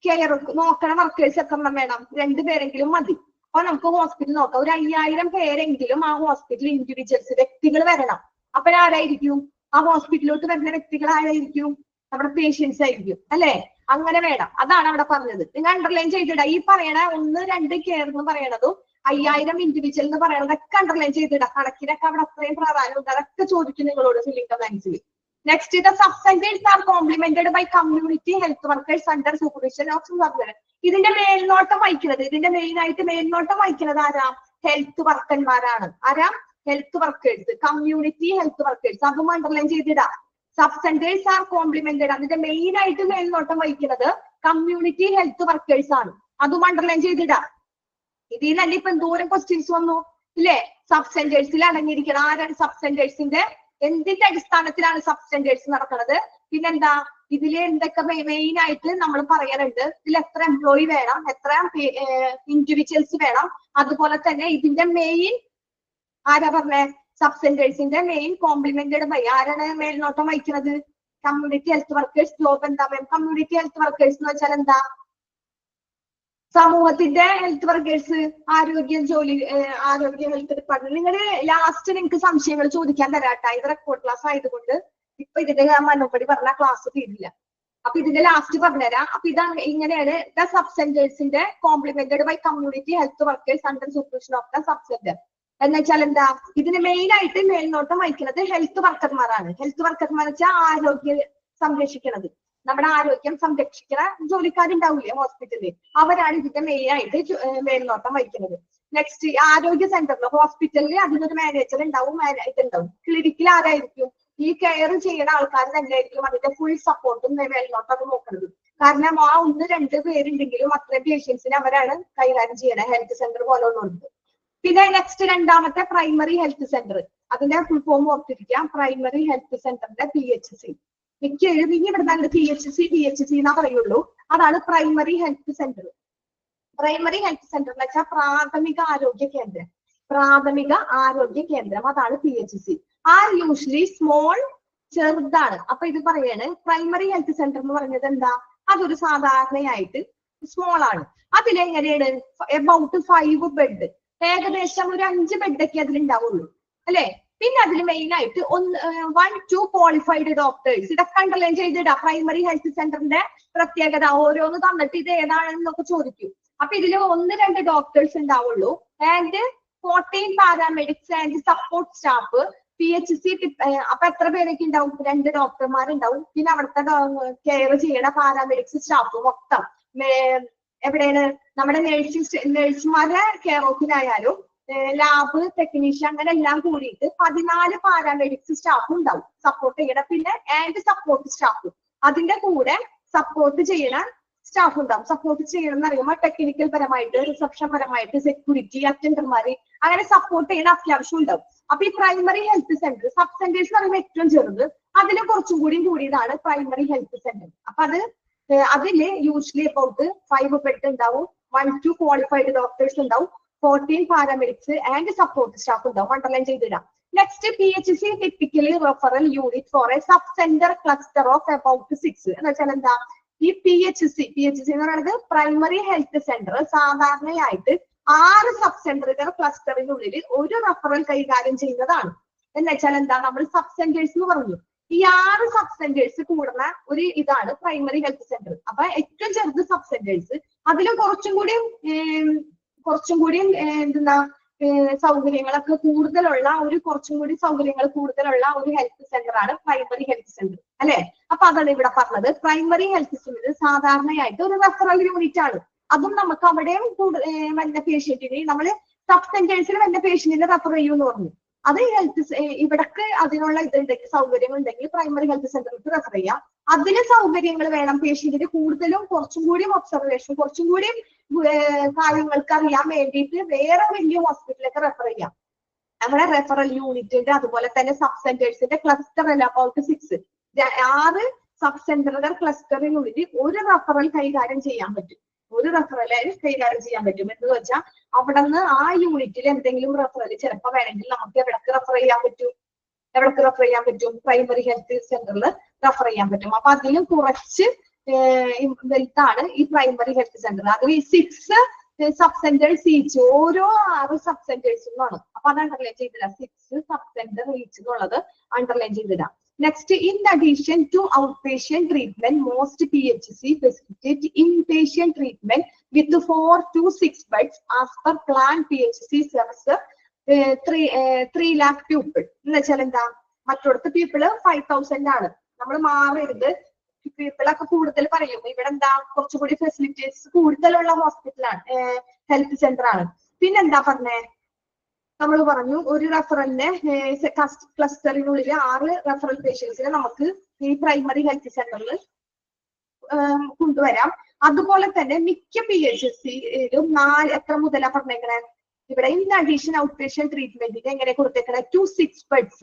Speaker 1: കെയർ നോക്കണ വർക്കേഴ്സ് എത്ര വേണം, 2 പേരെങ്കിലും മതി. അപ്പൊ നമുക്ക് ഹോസ്പിറ്റൽ നോക്കാം, ഒരു 5000 പേരെങ്കിലും ആ ഹോസ്പിറ്റൽ ഇൻഡിവിജ്വൽസ് വ്യക്തികൾ വരണം. അപ്പൊ ആരായിരിക്കും, ആ ഹോസ്പിറ്റലിലോട്ട് വരുന്ന വ്യക്തികൾ ആരായിരിക്കും, നമ്മുടെ പേഷ്യൻസ് ആയിരിക്കും അല്ലെ. അങ്ങനെ വേണം, അതാണ് അവിടെ പറഞ്ഞത്. നിങ്ങൾ അണ്ടർലൈൻ ചെയ്തിട, ഈ പറയണ 1-2 കെയർ എന്ന് പറയണതും 5000 ഇൻഡിവിജ്വൽ എന്ന് പറയണതൊക്കെ അണ്ടർലൈൻ ചെയ്തിട. കണക്കിനൊക്കെ അവിടെ അത്രയും പ്രാധാന്യമുണ്ട്, അതൊക്കെ ചോദിക്കും നിങ്ങളോട് filling കമാൻഡ്സിൽ. Next, the sub-centers are complemented by community health workers under supervision of supervisor. ഇതിന്റെ മേൽനോട്ടം വഹിക്കുന്നത്, ഇതിന്റെ മെയിനായിട്ട് മേൽനോട്ടം വഹിക്കുന്നത് ആരാ, ഹെൽത്ത് വർക്കർമാരാണ്. ആരാ, health workers, community health workers. അതും അണ്ടർലൈൻ ചെയ്തിടാം. സബ്-സെന്റേഴ്സ് ആർ കോംപ്ലിമെന്റഡ്, അതിന്റെ മെയിനായിട്ട് മേൽനോട്ടം വഹിക്കുന്നത് കമ്മ്യൂണിറ്റി ഹെൽത്ത് വർക്കേഴ്സ് ആണ്. അതും അണ്ടർലൈൻ ചെയ്തിടാം. ഇതിൽ തന്നെ ഇപ്പൊ എന്തോരം ക്വസ്റ്റ്യൻസ് വന്നു ഇല്ലേ, സബ്-സെന്റേഴ്സിൽ അടങ്ങിയിരിക്കണം. ആരാണ് സബ്-സെന്റേഴ്സിന്റെ, എന്തിന്റെ അടിസ്ഥാനത്തിലാണ് സബ്-സെന്റേഴ്സ് നടക്കുന്നത്, പിന്നെന്താ ഇതില് എന്തൊക്കെ മെയിൻ ആയിട്ട് നമ്മൾ പറയാനുണ്ട്, ഇതിൽ എത്ര എംപ്ലോയി വേണം, എത്ര ഇൻഡിവിജ്വൽസ് വേണം. അതുപോലെ തന്നെ ഇതിന്റെ മെയിൻ ആരാ പറഞ്ഞ, സബ്-സെന്റേഴ്സിന്റെ മെയിൻ കോംപ്ലിമെന്റഡ് ബൈ ആരാണ് മേൽനോട്ടം വഹിക്കുന്നത്, കമ്മ്യൂണിറ്റി ഹെൽത്ത് വർക്കേഴ്സ്. ജോബ് എന്താ, കമ്മ്യൂണിറ്റി ഹെൽത്ത് വർക്കേഴ്സ് എന്ന് വെച്ചാൽ എന്താ, സമൂഹത്തിന്റെ ഹെൽത്ത് വർക്കേഴ്സ്, ആരോഗ്യ ഹെൽത്ത് ഡിപ്പാർട്ട്മെന്റ്. നിങ്ങള് ലാസ്റ്റ് നിങ്ങൾക്ക് സംശയങ്ങൾ ചോദിക്കാൻ തരാട്ടാ, ഇത് റെക്കോർഡ് ക്ലാസ് ആയതുകൊണ്ട് ഇപ്പൊ ഇതിന്റെ മറുപടി പറഞ്ഞ ക്ലാസ് തീരില്ല. അപ്പൊ ഇതിന്റെ ലാസ്റ്റ് പറഞ്ഞുതരാം. അപ്പൊ ഇതാണ്, ഇങ്ങനെയാണ് ദ സബ്-സെന്റേഴ്സിന്റെ complemented by community health workers under supervision of the sub centre. എന്ന് വെച്ചാൽ എന്താ, ഇതിന് മെയിൻ ആയിട്ട് മേൽനോട്ടം വഹിക്കുന്നത് ഹെൽത്ത് വർക്കർമാരാണ്. ഹെൽത്ത് വർക്കർമാർ വെച്ചാൽ ആരോഗ്യം സംരക്ഷിക്കുന്നത്, നമ്മുടെ ആരോഗ്യം സംരക്ഷിക്കുന്ന ജോലിക്കാരുണ്ടാവില്ലേ ഹോസ്പിറ്റലിൽ, അവരാണ് ഇതിന്റെ മെയിൻ ആയിട്ട് മേൽനോട്ടം വഹിക്കുന്നത്. നെക്സ്റ്റ്, ആരോഗ്യ സെന്ററിൽ ഹോസ്പിറ്റലിൽ അതിനൊരു മാനേജർ ഉണ്ടാവും, ഇതുണ്ടാവും. ക്ലിനിക്കിൽ ആരായിരിക്കും, ഈ കെയർ ചെയ്യുന്ന ആൾക്കാർ തന്നെയായിരിക്കും അതിന്റെ ഫുൾ സപ്പോർട്ടും മേൽനോട്ടം നോക്കുന്നത്. കാരണം ആ 1-2 പേരുണ്ടെങ്കിലും അത്രയും പേഷ്യൻസിനെ അവരാണ് കൈകാര്യം ചെയ്യണത്, ഹെൽത്ത് സെന്റർ പോലെ ഒന്നുണ്ട്. പിന്നെ നെക്സ്റ്റ്, രണ്ടാമത്തെ പ്രൈമറി ഹെൽത്ത് സെന്റർ. അതിന്റെ ഫുൾ ഫോം ഓർത്തിരിക്കാം, പ്രൈമറി ഹെൽത്ത് സെന്ററിന്റെ PHC. മിക്ക ഇനി ഇവിടെ തന്നെ PHC എന്നാ പറയുള്ളൂ. അതാണ് primary health centre. Primary health centre എന്ന് വെച്ചാൽ പ്രാഥമിക ആരോഗ്യ കേന്ദ്രം. പ്രാഥമിക ആരോഗ്യ കേന്ദ്രം, അതാണ് PHC. ആർ യൂഷ്വലി സ്മോൾ, ചെറുതാണ്. അപ്പൊ ഇത് പറയാണ് പ്രൈമറി ഹെൽത്ത് സെന്റർ എന്ന് പറഞ്ഞത് എന്താ, അതൊരു സാധാരണയായിട്ട് സ്മോൾ ആണ്. അതിലെങ്ങനെയാണ് എബൌട്ട് 5 ബെഡ്, ഏകദേശം ഒരു 5 ബെഡൊക്കെ അതിലുണ്ടാവുള്ളൂ അല്ലെ. പിന്നെ അതിൽ മെയിൻ ആയിട്ട് 1-2 ക്വാളിഫൈഡ് ഡോക്ടേഴ്സ്. ഇതൊക്കെ അണ്ടർലൈൻ ചെയ്തിടാ. പ്രൈമറി ഹെൽത്ത് സെന്ററിന്റെ പ്രത്യേകത ഓരോന്ന് തന്നിട്ട് ഇത് ഏതാണെന്നൊക്കെ ചോദിക്കും. അപ്പൊ ഇതില് 1-2 ഡോക്ടേഴ്സ് ഉണ്ടാവുള്ളൂ. And 14 paramedics and support staff. PHC അപ്പൊ എത്ര പേരൊക്കെ ഉണ്ടാവും? 2 ഡോക്ടർമാരുണ്ടാവും. പിന്നെ അവിടുത്തെ കെയർ ചെയ്യണ പാരാമെഡിക്സ് സ്റ്റാഫ് മൊത്തം എവിടെയാണ്? നമ്മുടെ നഴ്സുമാരുടെ കെയർ ഓഫിലായാലും ലാബ് ടെക്നീഷ്യൻ അങ്ങനെ എല്ലാം കൂടിയിട്ട് 14 പാരാമെഡിക്സ് സ്റ്റാഫ് ഉണ്ടാവും സപ്പോർട്ട് ചെയ്യണം. പിന്നെ ആൻഡ് സപ്പോർട്ട് സ്റ്റാഫ്, അതിന്റെ കൂടെ സപ്പോർട്ട് ചെയ്യണ സ്റ്റാഫ് ഉണ്ടാവും. സപ്പോർട്ട് ചെയ്യണം എന്ന് പറയുമ്പോൾ ടെക്നിക്കൽ പരമായിട്ട്, റിസപ്ഷൻ പരമായിട്ട്, സെക്യൂരിറ്റി, അറ്റൻഡർമാര്, അങ്ങനെ സപ്പോർട്ട് ചെയ്യണ അത്യാവശ്യം ഉണ്ടാവും. അപ്പൊ ഈ primary health centre sub centres എന്ന് പറയുമ്പോൾ ഏറ്റവും ചെറുത്, അതിന് കുറച്ചും കൂടി കൂടിയതാണ് പ്രൈമറി ഹെൽത്ത് സെന്റർ. അപ്പൊ അതില് യൂഷ്വലി അബൌട്ട് 5 ബെഡ് ഉണ്ടാവും, 1-2 ക്വാളിഫൈഡ് ഡോക്ടേഴ്സ് ഉണ്ടാവും, 14 പാരാമെഡിക്സ് ആൻഡ് സപ്പോർട്ട് സ്റ്റാഫ് ഉണ്ടാവും. അണ്ടർലൈൻ ചെയ്തിടാം. Next PHC typically referral unit for a sub centre cluster of about 6. എന്ന് വെച്ചാൽ എന്താ, ഈ PHC എന്ന് പറയുന്നത് പ്രൈമറി ഹെൽത്ത് സെന്റർ സാധാരണയായിട്ട് 6 സബ് സെന്ററുകൾ ക്ലസ്റ്ററിനുള്ളിൽ ഒരു റെഫറൽ കൈകാര്യം ചെയ്യുന്നതാണ്. എന്ന് വെച്ചാൽ എന്താ, നമ്മൾ സബ് സെന്റേഴ്സ് എന്ന് പറഞ്ഞു. ഈ 6 സബ് സെന്റേഴ്സ് കൂടുന്ന ഒരു ഇതാണ് പ്രൈമറി ഹെൽത്ത് സെന്റർ. അപ്പൊ ഏറ്റവും ചെറുത് സബ് സെന്റേഴ്സ്, അതിലും കുറച്ചും കൂടി എന്തെന്നാ സൗകര്യങ്ങളൊക്കെ കൂടുതലുള്ള സൗകര്യങ്ങൾ കൂടുതലുള്ള ഒരു ഹെൽത്ത് സെന്റർ ആണ് പ്രൈമറി ഹെൽത്ത് സെന്റർ അല്ലെ. അപ്പൊ അതാണ് ഇവിടെ പറഞ്ഞത്. പ്രൈമറി ഹെൽത്ത് സെന്റർ സാധാരണയായിട്ട് ഒരു റെഫറൽ യൂണിറ്റ് ആണ്. അതും നമുക്ക് അവിടെയും വന്ന പേഷ്യന്റിന് നമ്മള് സബ് സെന്റേഴ്സിൽ വന്ന പേഷ്യന്റിനെ റെഫർ ചെയ്യുമെന്ന് പറഞ്ഞു. അത് ഇവിടക്ക് അതിനുള്ള ഇതുണ്ടെങ്കിൽ, സൗകര്യങ്ങൾ ഉണ്ടെങ്കിൽ പ്രൈമറി ഹെൽത്ത് സെന്ററിലേക്ക് റെഫർ ചെയ്യാം. അതിന് സൗകര്യങ്ങൾ വേണം പേഷ്യന്റിന് കൂടുതലും, കുറച്ചും കൂടി ഒബ്സർവേഷൻ, കുറച്ചും കൂടി കാര്യങ്ങൾക്ക് അറിയാൻ വേണ്ടിയിട്ട് വേറെ വലിയ ഹോസ്പിറ്റലിലേക്ക് റെഫർ ചെയ്യാം. നമ്മുടെ റെഫറൽ യൂണിറ്റിന്റെ അതുപോലെ തന്നെ സബ് സെന്റേഴ്സിന്റെ ക്ലസ്റ്റർ അബൌട്ട് 6, 6 സബ് സെന്ററുകൾ ക്ലസ്റ്ററിനുള്ളിൽ ഒരു റെഫറൽ കൈകാര്യം ചെയ്യാൻ പറ്റും. എന്ന് വെച്ചാൽ അവിടെ നിന്ന് ആ യൂണിറ്റിൽ എന്തെങ്കിലും റെഫറൽ ചിലപ്പോൾ വേണമെങ്കിൽ നമുക്ക് എവിടേക്ക് റെഫർ ചെയ്യാൻ പറ്റും? പ്രൈമറി ഹെൽത്ത് സെന്ററിൽ റെഫർ ചെയ്യാൻ പറ്റും. അപ്പൊ അതിലും കുറച്ച് വലുതാണ് ഈ പ്രൈമറി ഹെൽത്ത് സെന്റർ. അതിൽ 6 സബ് സെന്റേഴ്സ് ഈച്ച്, ഓരോ 6 സബ് സെന്റേഴ്സും ആണ്. അപ്പൊ അത് അണ്ടർലൈൻ ചെയ്തിടാം. 6 സബ് സെന്റർ ഈച്ച് എന്നുള്ളത് അണ്ടർലൈൻ ചെയ്തിടാം. Next, in addition to outpatient treatment, most PHC facilitate inpatient treatment with 4 to 6 beds as per plan. PHC serves 3 lakh people. എന്ന് വെച്ചാൽ എന്താ, മറ്റൊടത്ത് പീപ്പിൾ 5,000 ആണ്. നമ്മൾ മാറരുത്, പീപ്പിളൊക്കെ കൂടുതൽ പറയും. ഇവിടെ എന്താ, കുറച്ചുകൂടി ഫെസിലിറ്റീസ് കൂടുതലുള്ള ഹോസ്പിറ്റലാണ്, ഹെൽത്ത് സെന്റർ ആണ്. പിന്നെന്താ പറഞ്ഞേ, നമ്മൾ പറഞ്ഞു ഒരു റെഫറലിനെ ക്ലസ്റ്ററിനുള്ളിൽ 6 റെഫറൽ പേഷ്യൻസിനെ നമുക്ക് ഈ പ്രൈമറി ഹെൽത്ത് സെന്ററിൽ കൊണ്ടുവരാം. അതുപോലെ തന്നെ മിക്ക PHCയിലും 4 എത്ര മുതലാ പറഞ്ഞേക്കണേ ഇവിടെ? ഇൻ അഡീഷൻ ഔട്ട് പേഷ്യന്റ് ട്രീറ്റ്മെന്റിന് എങ്ങനെ കൊടുത്തേക്കണേ? 2 to 6 beds,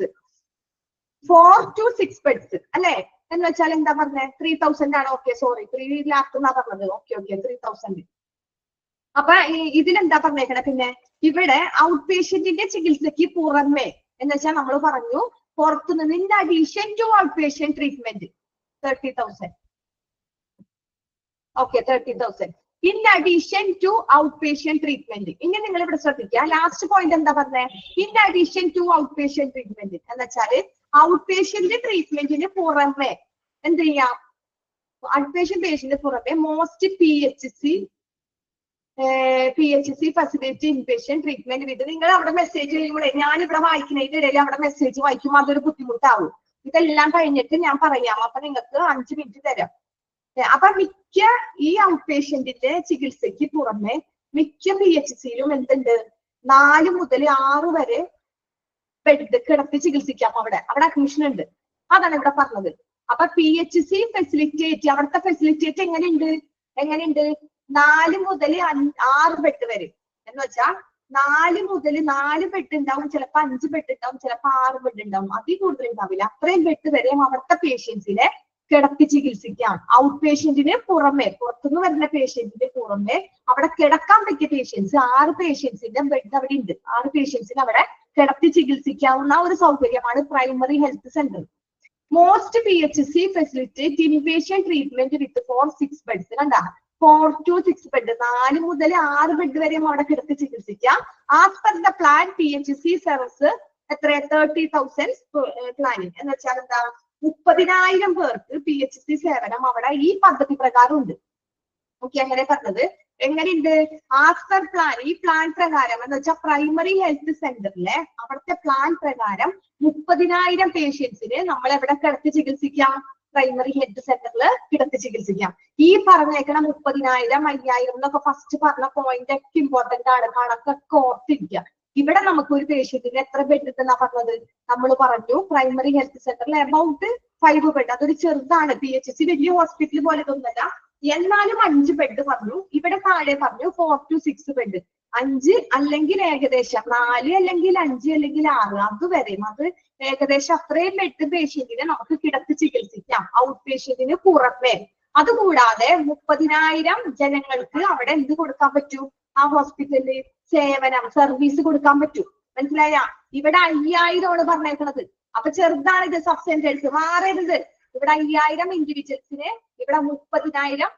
Speaker 1: 4 to 6 beds അല്ലെ. എന്ന് വെച്ചാൽ എന്താ പറഞ്ഞേ? 3,000 ആണ്. ഓക്കെ, സോറി, 3 lakh എന്നാ പറഞ്ഞത്. ഓക്കെ 3,000. അപ്പൊ ഇതിലെന്താ പറഞ്ഞേക്കണേ? പിന്നെ ഇവിടെ ഔട്ട് പേഷ്യന്റിന്റെ ചികിത്സയ്ക്ക് പുറമെ എന്ന് വെച്ചാൽ നമ്മൾ പറഞ്ഞു പുറത്തുനിന്ന് in addition to outpatient treatment 30,000. ഓക്കെ, 30,000 in addition to outpatient treatment. ഇനി നിങ്ങൾ ഇവിടെ ശ്രദ്ധിക്കുക, ലാസ്റ്റ് പോയിന്റ് എന്താ പറഞ്ഞത്? In addition to outpatient treatment എന്ന് വെച്ചാല് ഔട്ട് പേഷ്യന്റ് ട്രീറ്റ്മെന്റിന് പുറമെ എന്ത് ചെയ്യാം? ഔട്ട് പേഷ്യന്റ് പേഷ്യന്റിന് പുറമെ most PHC facility inpatient treatment വിത്ത്. നിങ്ങൾ അവിടെ മെസ്സേജ് ചെയ്യുമ്പോഴേ ഞാൻ ഇവിടെ വായിക്കുന്നതിന്റെ ഇടയിൽ അവിടെ മെസ്സേജ് വായിക്കുമ്പോൾ അതൊരു ബുദ്ധിമുട്ടാവും. ഇതെല്ലാം കഴിഞ്ഞിട്ട് ഞാൻ പറയാം. അപ്പൊ നിങ്ങൾക്ക് 5 മിനിറ്റ് തരാം. അപ്പൊ മിക്ക ഈ ഔട്ട് പേഷ്യന്റിന്റെ ചികിത്സയ്ക്ക് പുറമെ മിക്ക PHCയിലും എന്തുണ്ട്? 4 മുതൽ 6 വരെ ബെഡ് കിടത്തി ചികിത്സിക്കാം. അവിടെ അഡ്മിഷൻ ഉണ്ട്. അതാണ് ഇവിടെ പറഞ്ഞത്. അപ്പൊ PHC ഫെസിലിറ്റേറ്റ്, അവിടുത്തെ ഫെസിലിറ്റേറ്റ് എങ്ങനെയുണ്ട്? 4 മുതൽ 6 ബെഡ് വരെ. എന്ന് വെച്ചാൽ 4 മുതൽ 4 ബെഡ് ഉണ്ടാവും, ചിലപ്പോൾ 5 ബെഡ് ഉണ്ടാവും, ചിലപ്പോൾ 6 ബെഡ് ഉണ്ടാവും, അതിൽ കൂടുതൽ ഉണ്ടാവില്ല. അത്രയും ബെഡ് വരെ അവിടുത്തെ പേഷ്യൻസിനെ കിടത്തി ചികിത്സിക്കാം. ഔട്ട് പേഷ്യന്റിന് പുറമെ, പുറത്തുനിന്ന് വരുന്ന പേഷ്യന്റിന് പുറമെ അവിടെ കിടക്കാൻ പറ്റിയ പേഷ്യൻസ് 6 പേഷ്യൻസിന്റെ ബെഡ് അവിടെ ഉണ്ട്. 6 പേഷ്യൻസിന് അവിടെ കിടത്തി ചികിത്സിക്കാവുന്ന ഒരു സൗകര്യമാണ് primary health centre. Most PHC facilitate inpatient treatment വിത്ത് 4-6 ബെഡ്സ്. കണ്ടാ, 4 to 6 ബെഡ്, 4 മുതൽ 6 ബെഡ് വരെയും അവിടെ കിടത്തി ചികിത്സിക്കാം. As per the plan PHC service എത്ര 30,000 പ്ലാനിങ് എന്ന് വെച്ചാൽ എന്താ 30,000 പേർക്ക് PHC സേവനം അവിടെ ഈ പദ്ധതി പ്രകാരം ഉണ്ട്. ഓക്കെ, അങ്ങനെ പറഞ്ഞത് എങ്ങനെയുണ്ട്? ആസ് പെർ പ്ലാൻ, ഈ പ്ലാൻ പ്രകാരം എന്ന് വെച്ചാൽ പ്രൈമറി ഹെൽത്ത് സെന്ററിലെ അവിടുത്തെ പ്ലാൻ പ്രകാരം 30,000 പേഷ്യൻസിന് നമ്മൾ എവിടെ കിടത്തി ചികിത്സിക്കാം? പ്രൈമറി ഹെൽത്ത് സെന്ററിൽ കിടത്തി ചികിത്സിക്കാം. ഈ പറഞ്ഞേക്കണ 30,000, 5,000 എന്നൊക്കെ ഫസ്റ്റ് പറഞ്ഞ പോയിന്റ് ഒക്കെ ഇമ്പോർട്ടന്റ് ആണ്, കണക്കൊക്കെ ഓർത്തിരിക്കുക. ഇവിടെ നമുക്ക് ഒരു പേഷ്യന്റിന് എത്ര ബെഡ് എന്നാ പറഞ്ഞത്? നമ്മൾ പറഞ്ഞു പ്രൈമറി ഹെൽത്ത് സെന്ററിൽ അബൌട്ട് 5 ബെഡ്. അതൊരു ചെറുതാണ്, PHC വലിയ ഹോസ്പിറ്റൽ പോലെ ഒന്നുമല്ല. എന്നാലും 5 ബെഡ് പറഞ്ഞു. ഇവിടെ താഴെ പറഞ്ഞു 4 to 6 ബെഡ്. 5 അല്ലെങ്കിൽ ഏകദേശം 4 അല്ലെങ്കിൽ 5 അല്ലെങ്കിൽ 6 അതുവരെ, അത് ഏകദേശം അത്രയും ബെഡ് പേഷ്യന്റിനെ നമുക്ക് കിടത്തി ചികിത്സിക്കാം ഔട്ട് പേഷ്യന്റിന് പുറമെ. അതുകൂടാതെ 30,000 ജനങ്ങൾക്ക് അവിടെ എന്ത് കൊടുക്കാൻ പറ്റും? ആ ഹോസ്പിറ്റലിൽ സേവനം, സർവീസ് കൊടുക്കാൻ പറ്റും. മനസ്സിലായ? ഇവിടെ 5,000 ആണ് പറഞ്ഞേക്കുന്നത്. അപ്പൊ ചെറുതാണ് ഇത്, സബ് സെന്റേഴ്സ് മാറരുത്. ഇവിടെ 5,000 ഇൻഡിവിജ്വൽസിന്, ഇവിടെ 30,000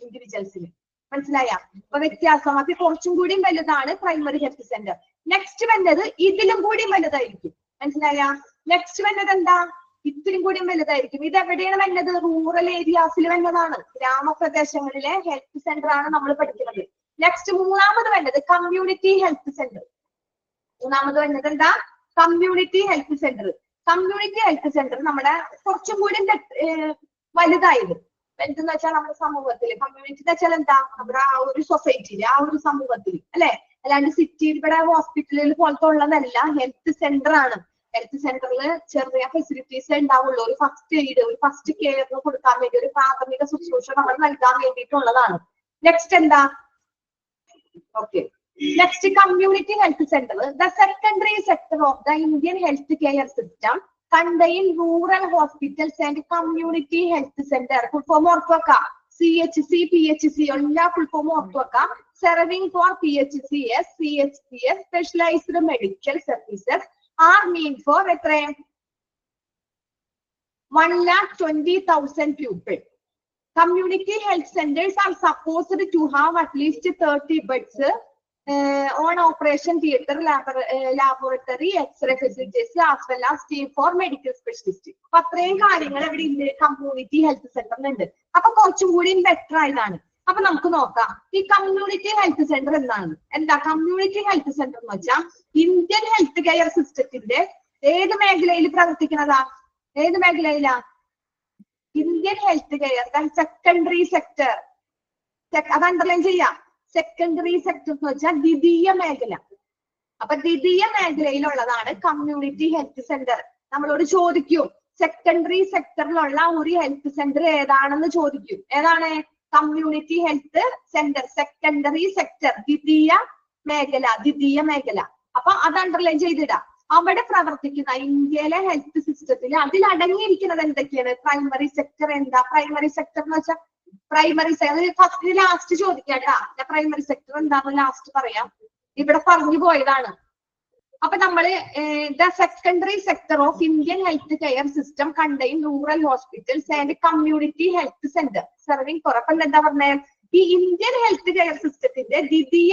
Speaker 1: ഇൻഡിവിജ്വൽസിന്. മനസ്സിലായ? അപ്പൊ വ്യത്യാസം. അത് കുറച്ചും കൂടി വലുതാണ് പ്രൈമറി ഹെൽത്ത് സെന്റർ. നെക്സ്റ്റ് വന്നത് ഇതിലും കൂടി വലുതായിരിക്കും. മനസ്സിലായ? നെക്സ്റ്റ് വന്നത് എന്താ? ഇത്തിരി കൂടി വലുതായിരിക്കും. ഇത് എവിടെയാണ് വന്നത്? റൂറൽ ഏരിയാസിൽ വന്നതാണ്, ഗ്രാമപ്രദേശങ്ങളിലെ ഹെൽത്ത് സെന്റർ ആണ് നമ്മൾ പഠിക്കുന്നത്. നെക്സ്റ്റ് മൂന്നാമത് വന്നത് കമ്മ്യൂണിറ്റി ഹെൽത്ത് സെന്റർ. മൂന്നാമത് വന്നത് എന്താ? Community health centre. Community health centre നമ്മുടെ കുറച്ചും കൂടി വലുതായത്. എന്തെന്ന് വെച്ചാൽ നമ്മുടെ സമൂഹത്തിൽ, കമ്മ്യൂണിറ്റി എന്ന് വെച്ചാൽ എന്താ? നമ്മുടെ ആ ഒരു സൊസൈറ്റിയിൽ, ആ ഒരു സമൂഹത്തിൽ, അല്ലെ? അല്ലാണ്ട് സിറ്റിയിൽ ഇവിടെ ഹോസ്പിറ്റലിൽ പോലത്തെ ഉള്ളതല്ല, ഹെൽത്ത് സെന്റർ ആണ്. ഹെൽത്ത് സെന്ററിൽ ചെറിയ ഫെസിലിറ്റീസ് ഉണ്ടാവുള്ളൂ. ഒരു ഫസ്റ്റ് എയ്ഡ്, ഒരു ഫസ്റ്റ് കെയർ കൊടുക്കാൻ വേണ്ടി, ഒരു പ്രാഥമിക ശുശ്രൂഷ നമ്മൾ നൽകാൻ വേണ്ടിയിട്ടുള്ളതാണ്. നെക്സ്റ്റ് എന്താ? Okay, next community health centre. The secondary sector of the Indian health care system contain rural hospitals and community health center. Full form ഓർത്തുവെക്ക. CHC, PHC എല്ലാ full form ഓർത്തുവെക്ക. Serving for PHCS, CHCS, specialized medical services are meant for എത്ര 1,20,000 people. Community health centers are supposed to have at least 30 beds on operation theatre, laboratory, X-ray facilities, as well as team for medical specialists. അപ്പൊ അത്രയും കാര്യങ്ങൾ ഇവിടെ ഉണ്ട് കമ്മ്യൂണിറ്റി ഹെൽത്ത് സെന്ററിലുണ്ട്. അപ്പൊ കുറച്ചും കൂടി ബെറ്റർ ആയതാണ്. അപ്പൊ നമുക്ക് നോക്കാം ഈ കമ്മ്യൂണിറ്റി ഹെൽത്ത് സെന്റർ എന്താണ്. എന്താ കമ്മ്യൂണിറ്റി ഹെൽത്ത് സെന്റർ എന്ന് വെച്ചാൽ ഇന്ത്യൻ ഹെൽത്ത് കെയർ സിസ്റ്റത്തിന്റെ ഏത് മേഖലയിൽ പ്രവർത്തിക്കുന്നതാ? ഏത് മേഖലയിലാ? Indian health care secondary sector. അത് അണ്ടർലൈൻ ചെയ്യാം. സെക്കൻഡറി സെക്ടർ എന്ന് വെച്ചാൽ ദ്വിതീയ മേഖല. അപ്പൊ ദ്വിതീയ മേഖലയിലുള്ളതാണ് കമ്മ്യൂണിറ്റി ഹെൽത്ത് സെന്റർ. നമ്മളോട് ചോദിക്കും സെക്കൻഡറി സെക്ടറിലുള്ള ഒരു ഹെൽത്ത് സെന്റർ ഏതാണെന്ന് ചോദിക്കും. ഏതാണ്? Community health centre, secondary sector, ദ്വിതീയ മേഖല, ദ്വിതീയ മേഖല. അപ്പൊ അത് അണ്ടർലൈൻ ചെയ്തിടാം. അവിടെ പ്രവർത്തിക്കുന്ന ഇന്ത്യയിലെ ഹെൽത്ത് സിസ്റ്റത്തിൽ അതിൽ അടങ്ങിയിരിക്കുന്നത് എന്തൊക്കെയാണ്? Primary sector. എന്താ പ്രൈമറി സെക്ടർ എന്ന് വെച്ചാൽ? പ്രൈമറി ഫസ്റ്റ് ലാസ്റ്റ് ചോദിക്കാട്ടാ. പ്രൈമറി സെക്ടർ എന്താണെന്ന് ലാസ്റ്റ് പറയാം. ഇവിടെ പറഞ്ഞു പോയതാണ്. അപ്പൊ നമ്മള് the secondary sector of Indian health care system contain rural hospitals and community health centre serving for. അപ്പൊ എന്താ പറഞ്ഞേ? ഈ ഇന്ത്യൻ ഹെൽത്ത് കെയർ സിസ്റ്റത്തിന്റെ ദ്വിതീയ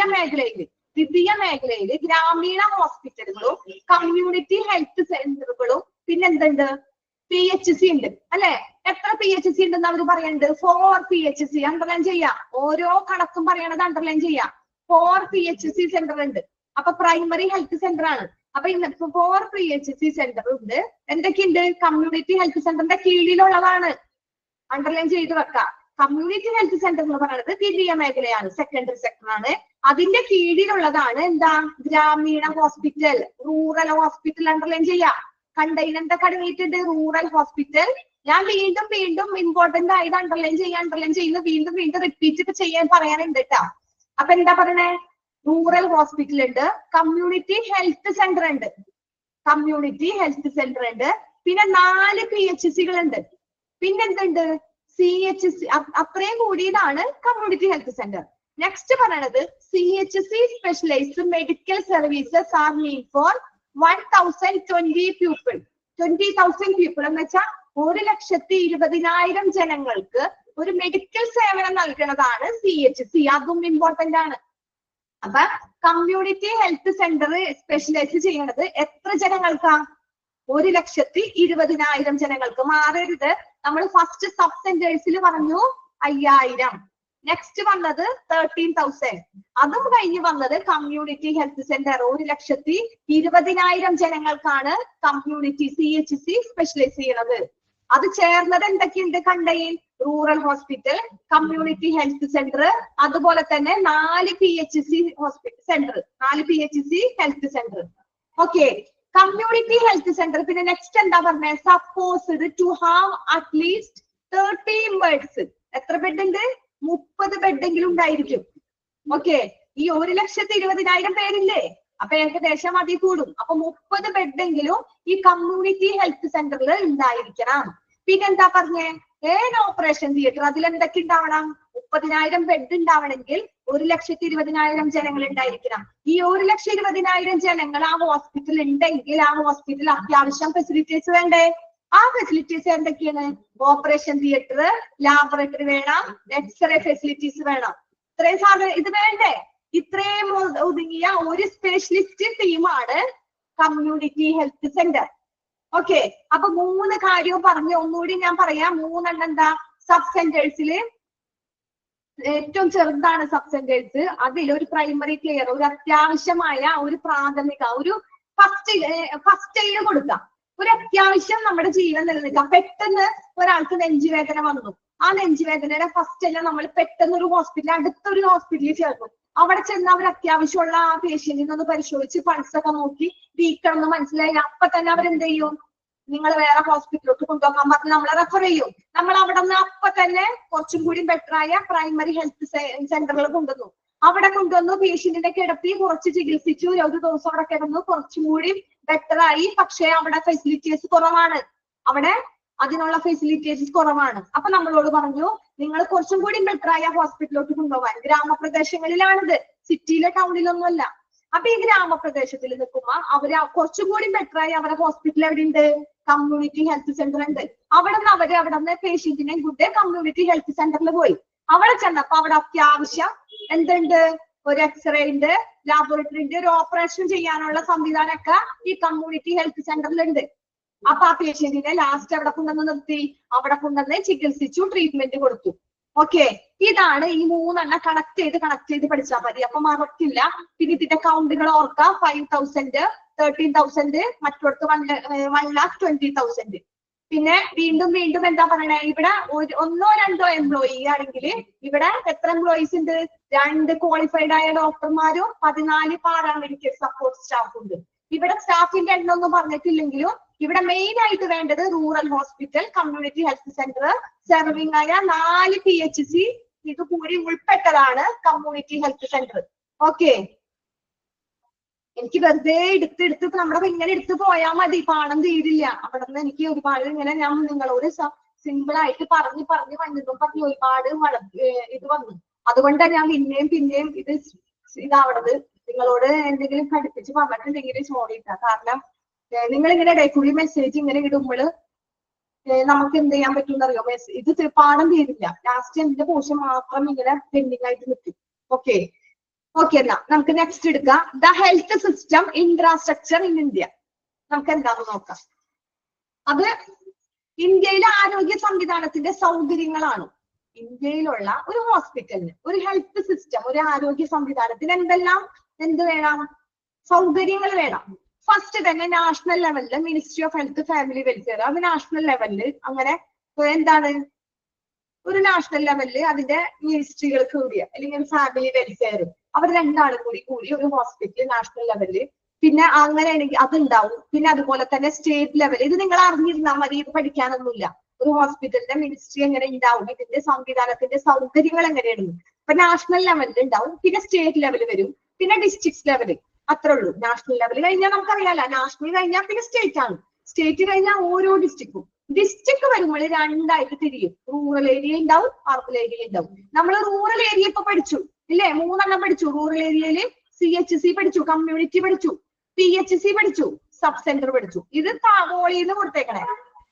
Speaker 1: മേഖലയിൽ ഗ്രാമീണ ഹോസ്പിറ്റലുകളും കമ്മ്യൂണിറ്റി ഹെൽത്ത് സെന്ററുകളും പിന്നെന്തുണ്ട്? PHC ഉണ്ട് അല്ലെ? എത്ര PHC ഉണ്ടെന്ന് അവർ പറയുന്നുണ്ട്? 4 PHC. അണ്ടർലൈൻ ചെയ്യാം. ഓരോ കണക്കും പറയണത് അണ്ടർലൈൻ ചെയ്യാം. 4 PHC സെന്റർ ഉണ്ട്. അപ്പൊ പ്രൈമറി ഹെൽത്ത് സെന്റർ ആണ്. അപ്പൊ ഇന്ന് 4 PHC സെന്റർ ഉണ്ട്. എന്തൊക്കെയുണ്ട്? കമ്മ്യൂണിറ്റി ഹെൽത്ത് സെന്ററിന്റെ കീഴിലുള്ളതാണ്. അണ്ടർലൈൻ ചെയ്ത് വെക്കാം. കമ്മ്യൂണിറ്റി ഹെൽത്ത് സെന്റർ എന്ന് പറയുന്നത് ദ്വിതീയ മേഖലയാണ്, സെക്കൻഡറി സെക്ടർ ആണ്. അതിന്റെ കീഴിലുള്ളതാണ് എന്താ? ഗ്രാമീണ ഹോസ്പിറ്റൽ, റൂറൽ ഹോസ്പിറ്റൽ. അണ്ടർലൈൻ ചെയ്യാം. കണ്ടെയ്ൻ എന്തൊക്കെ അടങ്ങിയിട്ടുണ്ട്? Rural hospital. ഞാൻ വീണ്ടും ഇമ്പോർട്ടന്റ് ആയത് അണ്ടർലൈൻ ചെയ്യുന്നു. വീണ്ടും റിപ്പീറ്റ് ചെയ്യാൻ പറയാനുണ്ട് കേട്ടോ. അപ്പൊ എന്താ പറയണേ? റൂറൽ ഹോസ്പിറ്റൽ ഉണ്ട്, കമ്മ്യൂണിറ്റി ഹെൽത്ത് സെന്റർ ഉണ്ട്, കമ്മ്യൂണിറ്റി ഹെൽത്ത് സെന്റർ ഉണ്ട്, പിന്നെ 4 PHCകൾ ഉണ്ട്, പിന്നെന്തുണ്ട് CHC. അത്രയും കൂടിയതാണ് കമ്മ്യൂണിറ്റി ഹെൽത്ത് സെന്റർ. നെക്സ്റ്റ് പറയണത് CHC specialised medical services are need for 1020 people. 20,000 people എന്ന് വെച്ചാൽ 1,20,000 ജനങ്ങൾക്ക് ഒരു മെഡിക്കൽ സേവനം നൽകുന്നതാണ് CHC. അതും ഇമ്പോർട്ടന്റ് ആണ്. അപ്പൊ കമ്മ്യൂണിറ്റി ഹെൽത്ത് സെന്റർ സ്പെഷ്യലൈസ് ചെയ്യണത് എത്ര ജനങ്ങൾക്കാ? 1,20,000 ജനങ്ങൾക്ക്. മാറരുത്. നമ്മൾ ഫസ്റ്റ് സബ് സെന്റേഴ്സിൽ പറഞ്ഞു 5,000. നെക്സ്റ്റ് വന്നത് 13,000. അതും കഴിഞ്ഞ് വന്നത് കമ്മ്യൂണിറ്റി ഹെൽത്ത് സെന്റർ. 1,20,000 ജനങ്ങൾക്കാണ് കമ്മ്യൂണിറ്റി CHC സ്പെഷ്യലൈസ് ചെയ്യണത്. അത് ചേർന്നത് എന്തൊക്കെയുണ്ട്? Contain rural hospital, community health centre, അതുപോലെ തന്നെ 4 PHC hospital centre, 4 PHC health centre. Okay, community health centre. പിന്നെ നെക്സ്റ്റ് എന്താ പറഞ്ഞത്? Supposed to have at least 30 beds. എത്ര ബെഡ് ഉണ്ട്? 30 ബെഡെങ്കിലും ഉണ്ടായിരിക്കും. ഓക്കെ, ഈ 1,20,000 പേരില്ലേ, അപ്പൊ ഏകദേശം അതിൽ കൂടും. അപ്പൊ 30 ബെഡെങ്കിലും ഈ കമ്മ്യൂണിറ്റി ഹെൽത്ത് സെന്ററിൽ ഉണ്ടായിരിക്കണം. പിന്നെന്താ പറഞ്ഞേ? Operation theatre. അതിലെന്തൊക്കെ ഉണ്ടാവണം? 30,000 ബെഡ് ഉണ്ടാവണമെങ്കിൽ 1,20,000 ജനങ്ങൾ ഉണ്ടായിരിക്കണം. ഈ 1,20,000 ജനങ്ങൾ ആ ഹോസ്പിറ്റൽ ഉണ്ടെങ്കിൽ ആ ഹോസ്പിറ്റൽ അത്യാവശ്യം ഫെസിലിറ്റീസ് വേണ്ടേ? ആ ഫെസിലിറ്റീസ് എന്തൊക്കെയാണ്? ഓപ്പറേഷൻ തിയേറ്റർ, ലാബറട്ടറി വേണം, എക്സ്റേ ഫെസിലിറ്റീസ് വേണം. ഇത്രയും സാധനം ഇത് വേണ്ടേ? ഇത്രയും ഒതുങ്ങിയ ഒരു സ്പെഷ്യലിസ്റ്റ് ടീമാണ് കമ്മ്യൂണിറ്റി ഹെൽത്ത് സെന്റർ. ഓക്കെ, അപ്പൊ 3 കാര്യവും പറഞ്ഞു. ഒന്നുകൂടി ഞാൻ പറയാം. 3 എണ്ണം എന്താ? സബ് സെന്റേഴ്സില് ഏറ്റവും ചെറുതാണ് സബ് സെന്റേഴ്സ്. അതിൽ ഒരു പ്രൈമറി കെയർ, ഒരു അത്യാവശ്യമായ ഒരു പ്രാഥമിക, ഒരു ഫസ്റ്റ് എയ്ഡ് കൊടുക്കാം. ഒരു അത്യാവശ്യം നമ്മുടെ ജീവൻ നിലനിൽക്കാം. പെട്ടെന്ന് ഒരാൾക്ക് നെഞ്ചുവേദന വന്നു. ആ നെഞ്ചുവേദനയുടെ ഫസ്റ്റ് എല്ലാം നമ്മൾ പെട്ടെന്ന് ഒരു ഹോസ്പിറ്റൽ, അടുത്തൊരു ഹോസ്പിറ്റലിൽ ചേർക്കും. അവിടെ ചെന്ന് അവർ അത്യാവശ്യമുള്ള ആ പേഷ്യന്റിനെ ഒന്ന് പരിശോധിച്ച് പൾസൊക്കെ നോക്കി വീക്കാണെന്ന് മനസ്സിലായി അപ്പൊ തന്നെ അവരെന്ത് ചെയ്യും? നിങ്ങൾ വേറെ ഹോസ്പിറ്റലിലോട്ട് കൊണ്ടുപോകാൻ പറഞ്ഞ് നമ്മളെ റെഫർ ചെയ്യും. നമ്മൾ അവിടെ നിന്ന് അപ്പൊ തന്നെ കുറച്ചും കൂടി ബെറ്റർ ആയ പ്രൈമറി ഹെൽത്ത് സെന്ററുകൾ കൊണ്ടുവന്നു. അവിടെ കൊണ്ടുവന്നു പേഷ്യന്റിനെ കിടത്തി കുറച്ച് ചികിത്സിച്ചു. ഒരു ദിവസം അവിടെ കിടന്നു, കുറച്ചും കൂടി ബെറ്റർ ആയി. പക്ഷേ അവിടെ ഫെസിലിറ്റീസ് കുറവാണ്. അവിടെ അതിനുള്ള ഫെസിലിറ്റീസ് കുറവാണ്. അപ്പൊ നമ്മളോട് പറഞ്ഞു നിങ്ങൾ കുറച്ചും കൂടി ബെറ്റർ ആയ ഹോസ്പിറ്റലിലോട്ട് കൊണ്ടുപോകാൻ. ഗ്രാമപ്രദേശങ്ങളിലാണിത്, സിറ്റിയിലെ ടൗണിലൊന്നും അല്ല. അപ്പൊ ഈ ഗ്രാമപ്രദേശത്തിൽ നിൽക്കുമ്പോ അവര് കുറച്ചും കൂടി ബെറ്റർ ആയി അവരുടെ ഹോസ്പിറ്റൽ എവിടെ ഉണ്ട്? കമ്മ്യൂണിറ്റി ഹെൽത്ത് സെന്റർ ഉണ്ട്. അവിടെ നിന്ന് പേഷ്യന്റിനെ കൂട്ടി കമ്മ്യൂണിറ്റി ഹെൽത്ത് സെന്ററിൽ പോയി. അവിടെ ചെന്നപ്പോ അവിടെ അത്യാവശ്യം എന്തുണ്ട്? ഒരു എക്സ്റേ ഉണ്ട്, ലാബോറട്ടറി ഉണ്ട്, ഒരു ഓപ്പറേഷൻ ചെയ്യാനുള്ള സംവിധാനമൊക്കെ ഈ കമ്മ്യൂണിറ്റി ഹെൽത്ത് സെന്ററിൽ ഉണ്ട്. അപ്പൊ ആ പേഷ്യന്റിനെ ലാസ്റ്റ് അവിടെ കൊണ്ടുവന്ന് നിർത്തി. അവിടെ കൊണ്ടുവന്ന് ചികിത്സിച്ചു, ട്രീറ്റ്മെന്റ് കൊടുത്തു. ഓക്കെ, ഇതാണ് ഈ 3 എണ്ണം കണക്ട് ചെയ്ത് പഠിച്ചാൽ മതി. അപ്പൊ മറക്കില്ല. പിന്നെ ഇതിന്റെ കൗണ്ടുകൾ ഓർക്കാം. 5,000, 13,000, മറ്റൊടത്ത് 1,20,000. പിന്നെ വീണ്ടും എന്താ പറയണേ? ഇവിടെ 1-2 എംപ്ലോയി ആണെങ്കിൽ ഇവിടെ എത്ര എംപ്ലോയീസ് ഉണ്ട്? 2 ക്വാളിഫൈഡ് ആയ ഡോക്ടർമാരും 14 പാരാമെഡിക്കൽ സപ്പോർട്ട് സ്റ്റാഫ് ഉണ്ട്. ഇവിടെ സ്റ്റാഫിന്റെ എണ്ണം ഒന്നും പറഞ്ഞിട്ടില്ലെങ്കിലും ഇവിടെ മെയിൻ ആയിട്ട് വേണ്ടത് rural hospital, community health centre, serving ആയ 4 PHC ഇത് കൂടി ഉൾപ്പെട്ടതാണ് കമ്മ്യൂണിറ്റി ഹെൽത്ത് സെന്റർ. ഓക്കെ, എനിക്ക് വെറുതെ എടുത്ത് നമ്മുടെ ഇങ്ങനെ എടുത്ത് പോയാൽ മതി, പാഠം തീരില്ല. അവിടെ നിന്ന് എനിക്ക് ഒരുപാട് ഇങ്ങനെ ഞാൻ നിങ്ങളോട് സിമ്പിൾ ആയിട്ട് പറഞ്ഞു ഒരുപാട് ഇത് വന്നു. അതുകൊണ്ടാണ് ഞാൻ പിന്നെയും ഇതാവണത്. നിങ്ങളോട് എന്തെങ്കിലും പഠിപ്പിച്ച് പറഞ്ഞിട്ടുണ്ടെങ്കിൽ ചോദിക്കാം. കാരണം നിങ്ങൾ ഇങ്ങനെ ഇടയ്ക്കൂടി മെസ്സേജ് ഇങ്ങനെ ഇടുമ്പോൾ നമുക്ക് എന്ത് ചെയ്യാൻ പറ്റും അറിയോ? ഇത് പാഠം തീരില്ല. ലാസ്റ്റ് എന്റെ പോർഷൻ മാത്രം ഇങ്ങനെ പെൻഡിങ് ആയിട്ട് നിൽക്കും. ഓക്കെ, എന്നാ നമുക്ക് നെക്സ്റ്റ് എടുക്കാം. The health system infrastructure in India. നമുക്ക് എന്താന്ന് നോക്കാം. അത് ഇന്ത്യയിലെ ആരോഗ്യ സംവിധാനത്തിന്റെ സൗകര്യങ്ങളാണ്. ഇന്ത്യയിലുള്ള ഒരു ഹോസ്പിറ്റലിന്, ഒരു ഹെൽത്ത് സിസ്റ്റം, ഒരു ആരോഗ്യ സംവിധാനത്തിന് എന്ത് വേണം? സൗകര്യങ്ങൾ വേണം. ഫസ്റ്റ് തന്നെ നാഷണൽ ലെവലില് ministry of health family welfare, അത് നാഷണൽ ലെവലില് അങ്ങനെ എന്താണ്? ഒരു നാഷണൽ ലെവലില് അതിന്റെ മിനിസ്ട്രികൾ കൂടിയ അല്ലെങ്കിൽ ഫാമിലി വെൽഫെയർ, അവർ രണ്ടാളും കൂടി ഒരു ഹോസ്പിറ്റൽ നാഷണൽ ലെവലില്. പിന്നെ അങ്ങനെയാണെങ്കിൽ അതുണ്ടാവും. പിന്നെ അതുപോലെ തന്നെ സ്റ്റേറ്റ് ലെവൽ. ഇത് നിങ്ങൾ അറിഞ്ഞിരുന്നാൽ മതി, ഇത് പഠിക്കാനൊന്നുമില്ല. ഒരു ഹോസ്പിറ്റലിന്റെ മിനിസ്ട്രി എങ്ങനെ ഉണ്ടാവും, ഇതിന്റെ സംവിധാനത്തിന്റെ സൗകര്യങ്ങൾ എങ്ങനെയാണ്. ഇപ്പൊ നാഷണൽ ലെവലിൽ ഉണ്ടാവും, പിന്നെ സ്റ്റേറ്റ് ലെവൽ വരും, പിന്നെ ഡിസ്ട്രിക്ട് ലെവല്, അത്രേ ഉള്ളൂ. നാഷണൽ ലെവൽ കഴിഞ്ഞാൽ നമുക്കറിയാലോ, നാഷണൽ കഴിഞ്ഞാൽ പിന്നെ സ്റ്റേറ്റ് ആണ്, സ്റ്റേറ്റ് കഴിഞ്ഞാൽ ഓരോ ഡിസ്ട്രിക്റ്റും. ഡിസ്ട്രിക്ട് വരുമ്പോൾ രണ്ടായിട്ട് തിരിയും, റൂറൽ ഏരിയ ഉണ്ടാവും, അർബൻ ഏരിയ ഉണ്ടാവും. നമ്മൾ റൂറൽ ഏരിയ ഇപ്പൊ പഠിച്ചു ഇല്ലേ, 3 പഠിച്ചു. റൂറൽ ഏരിയയില് CHC പഠിച്ചു, കമ്മ്യൂണിറ്റി പഠിച്ചു, PHC പഠിച്ചു, സബ് സെന്റർ പഠിച്ചു. ഇത് വോളിന്ന് കൊടുത്തേക്കണേ,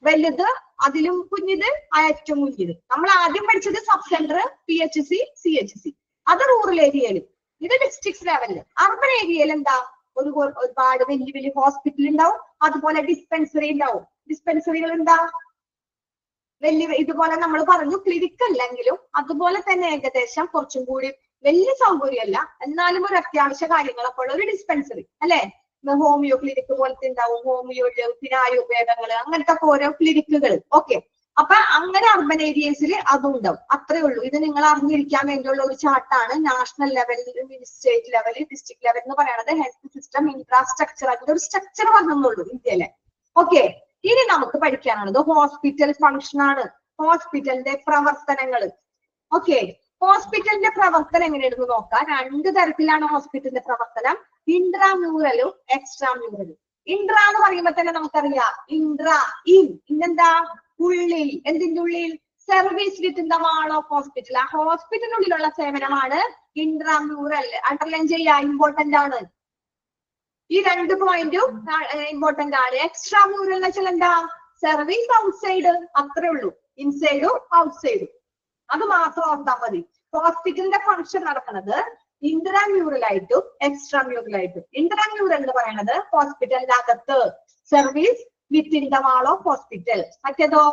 Speaker 1: വലുത് അതിലും കുഞ്ഞിത് ഏറ്റവും കുഞ്ഞിത്. നമ്മൾ ആദ്യം പഠിച്ചത് സബ് സെന്റർ, PHC, CHC, അത് റൂറൽ ഏരിയയില്. ഇത് ഡിസ്ട്രിക്ട് ലെവലില്. അർബൻ ഏരിയയിൽ എന്താ, ഒരുപാട് വലിയ വലിയ ഹോസ്പിറ്റൽ ഉണ്ടാവും, അതുപോലെ ഡിസ്പെൻസറി ഉണ്ടാവും. ഡിസ്പെൻസറികൾ എന്താ വലിയ, ഇതുപോലെ നമ്മൾ പറഞ്ഞു ക്ലിനിക് അല്ലെങ്കിലും അതുപോലെ തന്നെ ഏകദേശം കുറച്ചും കൂടി വലിയ സൗകര്യമല്ല, എന്നാലും ഒരു അത്യാവശ്യ കാര്യങ്ങളൊക്കെ ഉള്ള ഒരു ഡിസ്പെൻസറി അല്ലെ. ഹോമിയോ ക്ലിനിക്ക് പോലത്തെ ഉണ്ടാവും, ഹോമിയോ പിന്നെ ആയുർവേദങ്ങള് അങ്ങനത്തെ ഓരോ ക്ലിനിക്കുകൾ. ഓക്കെ, അപ്പൊ അങ്ങനെ അർബൻ ഏരിയസിൽ അതും ഉണ്ടാവും. അത്രേ ഉള്ളൂ. ഇത് നിങ്ങൾ അറിഞ്ഞിരിക്കാൻ വേണ്ടിയുള്ള ഒരു ചാർട്ടാണ്. നാഷണൽ ലെവലിൽ, സ്റ്റേറ്റ് ലെവലിൽ, ഡിസ്ട്രിക്ട് ലെവൽ എന്ന് പറയുന്നത് ഹെൽത്ത് സിസ്റ്റം ഇൻഫ്രാസ്ട്രക്ചർ, അതിന്റെ ഒരു സ്ട്രക്ചർ പറഞ്ഞുള്ളൂ ഇന്ത്യയിലെ. ഓക്കെ, ഇനി നമുക്ക് പഠിക്കാനുള്ളത് ഹോസ്പിറ്റൽ ഫംഗ്ഷൻ ആണ്, ഹോസ്പിറ്റലിന്റെ പ്രവർത്തനങ്ങൾ. ഓക്കെ, ഹോസ്പിറ്റലിന്റെ പ്രവർത്തനം എങ്ങനെയാണെന്ന് നോക്കാം. 2 തരത്തിലാണ് ഹോസ്പിറ്റലിന്റെ പ്രവർത്തനം, ഇൻട്രാമ്യൂറലും എക്സ്ട്രാമ്യൂറലും. ഇൻട്ര എന്ന് പറയുമ്പോൾ തന്നെ നമുക്കറിയാം, ഇന്നെന്താ ഉള്ളിൽ, എന്തിന്റെ ഉള്ളിൽ, service within the wall of hospital. ആ ഹോസ്പിറ്റലിനുള്ളിലുള്ള സേവനമാണ് ഇൻട്രാമ്യൂറൽ. അണ്ടർലൈൻ ചെയ്യാ, ഇമ്പോർട്ടന്റ് ആണ്. ഈ 2 പോയിന്റും ഇമ്പോർട്ടന്റ് ആണ്. എക്സ്ട്രാമ്യൂറൽ എന്ന് വെച്ചാൽ എന്താ, സർവീസ് ഔട്ട്സൈഡ്, അത്രേ ഉള്ളൂ. ഇൻസൈഡും ഔട്ട്സൈഡും അത് മാത്രം ഓർത്താൽ മതി. ഹോസ്പിറ്റലിന്റെ ഫംഗ്ഷൻ നടക്കുന്നത് ഇൻട്രാമ്യൂറൽ ആയിട്ടും എക്സ്ട്രാമ്യൂറൽ ആയിട്ടും. ഇൻട്രാമ്യൂറൽ എന്ന് പറയുന്നത് ഹോസ്പിറ്റലിന്റെ അകത്ത്, service within the wall of hospital. മറ്റേതോ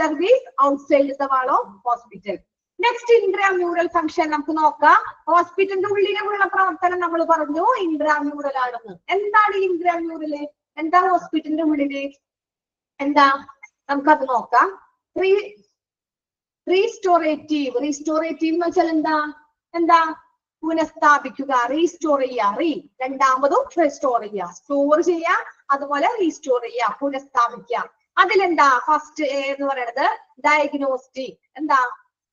Speaker 1: service outside the wall of hospital. Next intramural function നമുക്ക് നോക്കാം. ഹോസ്പിറ്റലിന്റെ ഉള്ളിലുള്ള പ്രവർത്തനം നമ്മൾ പറഞ്ഞു ഇൻട്രാമ്യൂറൽ ആണെന്ന്. എന്താണ് ഇൻട്രാമ്യൂറല്, എന്താ ഹോസ്പിറ്റലിന്റെ ഉള്ളില് എന്താ, നമുക്കത് നോക്കാം. റീസ്റ്റോറേറ്റീവ് എന്ന് വെച്ചാൽ എന്താ പുനഃസ്ഥാപിക്കുക, റീസ്റ്റോർ ചെയ്യുക. രണ്ടാമതും റീസ്റ്റോർ ചെയ്യുക, സ്റ്റോർ ചെയ്യുക, അതുപോലെ റീസ്റ്റോർ ചെയ്യുക, പുനഃസ്ഥാപിക്കുക. അതിലെന്താ ഫസ്റ്റ് എന്ന് പറയുന്നത് ഡയഗ്നോസ്റ്റിക്. എന്താ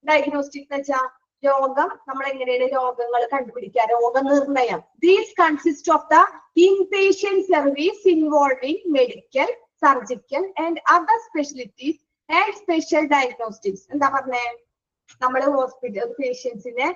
Speaker 1: ഡയഗ്നോസ്റ്റിക് എന്ന് വെച്ചാൽ രോഗം, നമ്മൾ എങ്ങനെയാണ് രോഗങ്ങൾ കണ്ടുപിടിക്കുക, രോഗനിർണയം. These consist of the inpatient service involving medical, surgical and other specialities and special diagnostics. എന്താ പറഞ്ഞേ, നമ്മൾ ഹോസ്പിറ്റൽ പേഷ്യൻസിനെ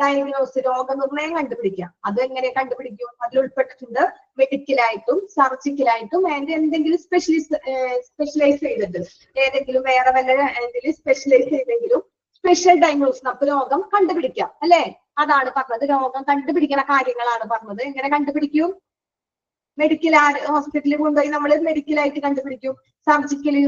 Speaker 1: ഡയഗ്നോസ്, രോഗനിർണയം കണ്ടുപിടിക്കാം. അത് എങ്ങനെ കണ്ടുപിടിക്കും, അതിൽ ഉൾപ്പെട്ടിട്ടുണ്ട് മെഡിക്കലായിട്ടും സർജിക്കലായിട്ടും ആൻഡ് എന്തെങ്കിലും സ്പെഷ്യലൈസ് ചെയ്തിട്ട് ഏതെങ്കിലും വേറെ വല്ല എന്തെങ്കിലും സ്പെഷ്യലൈസ് ചെയ്തെങ്കിലും സ്പെഷ്യൽ ഡയഗ്നോസ് നമുക്ക് രോഗം കണ്ടുപിടിക്കാം അല്ലെ. അതാണ് പറഞ്ഞത്, രോഗം കണ്ടുപിടിക്കുന്ന കാര്യങ്ങളാണ് പറഞ്ഞത്. എങ്ങനെ കണ്ടുപിടിക്കും, മെഡിക്കൽ ഹോസ്പിറ്റലിൽ കൊണ്ടുപോയി നമ്മൾ മെഡിക്കലായിട്ട് കണ്ടുപിടിക്കും, സർജിക്കലി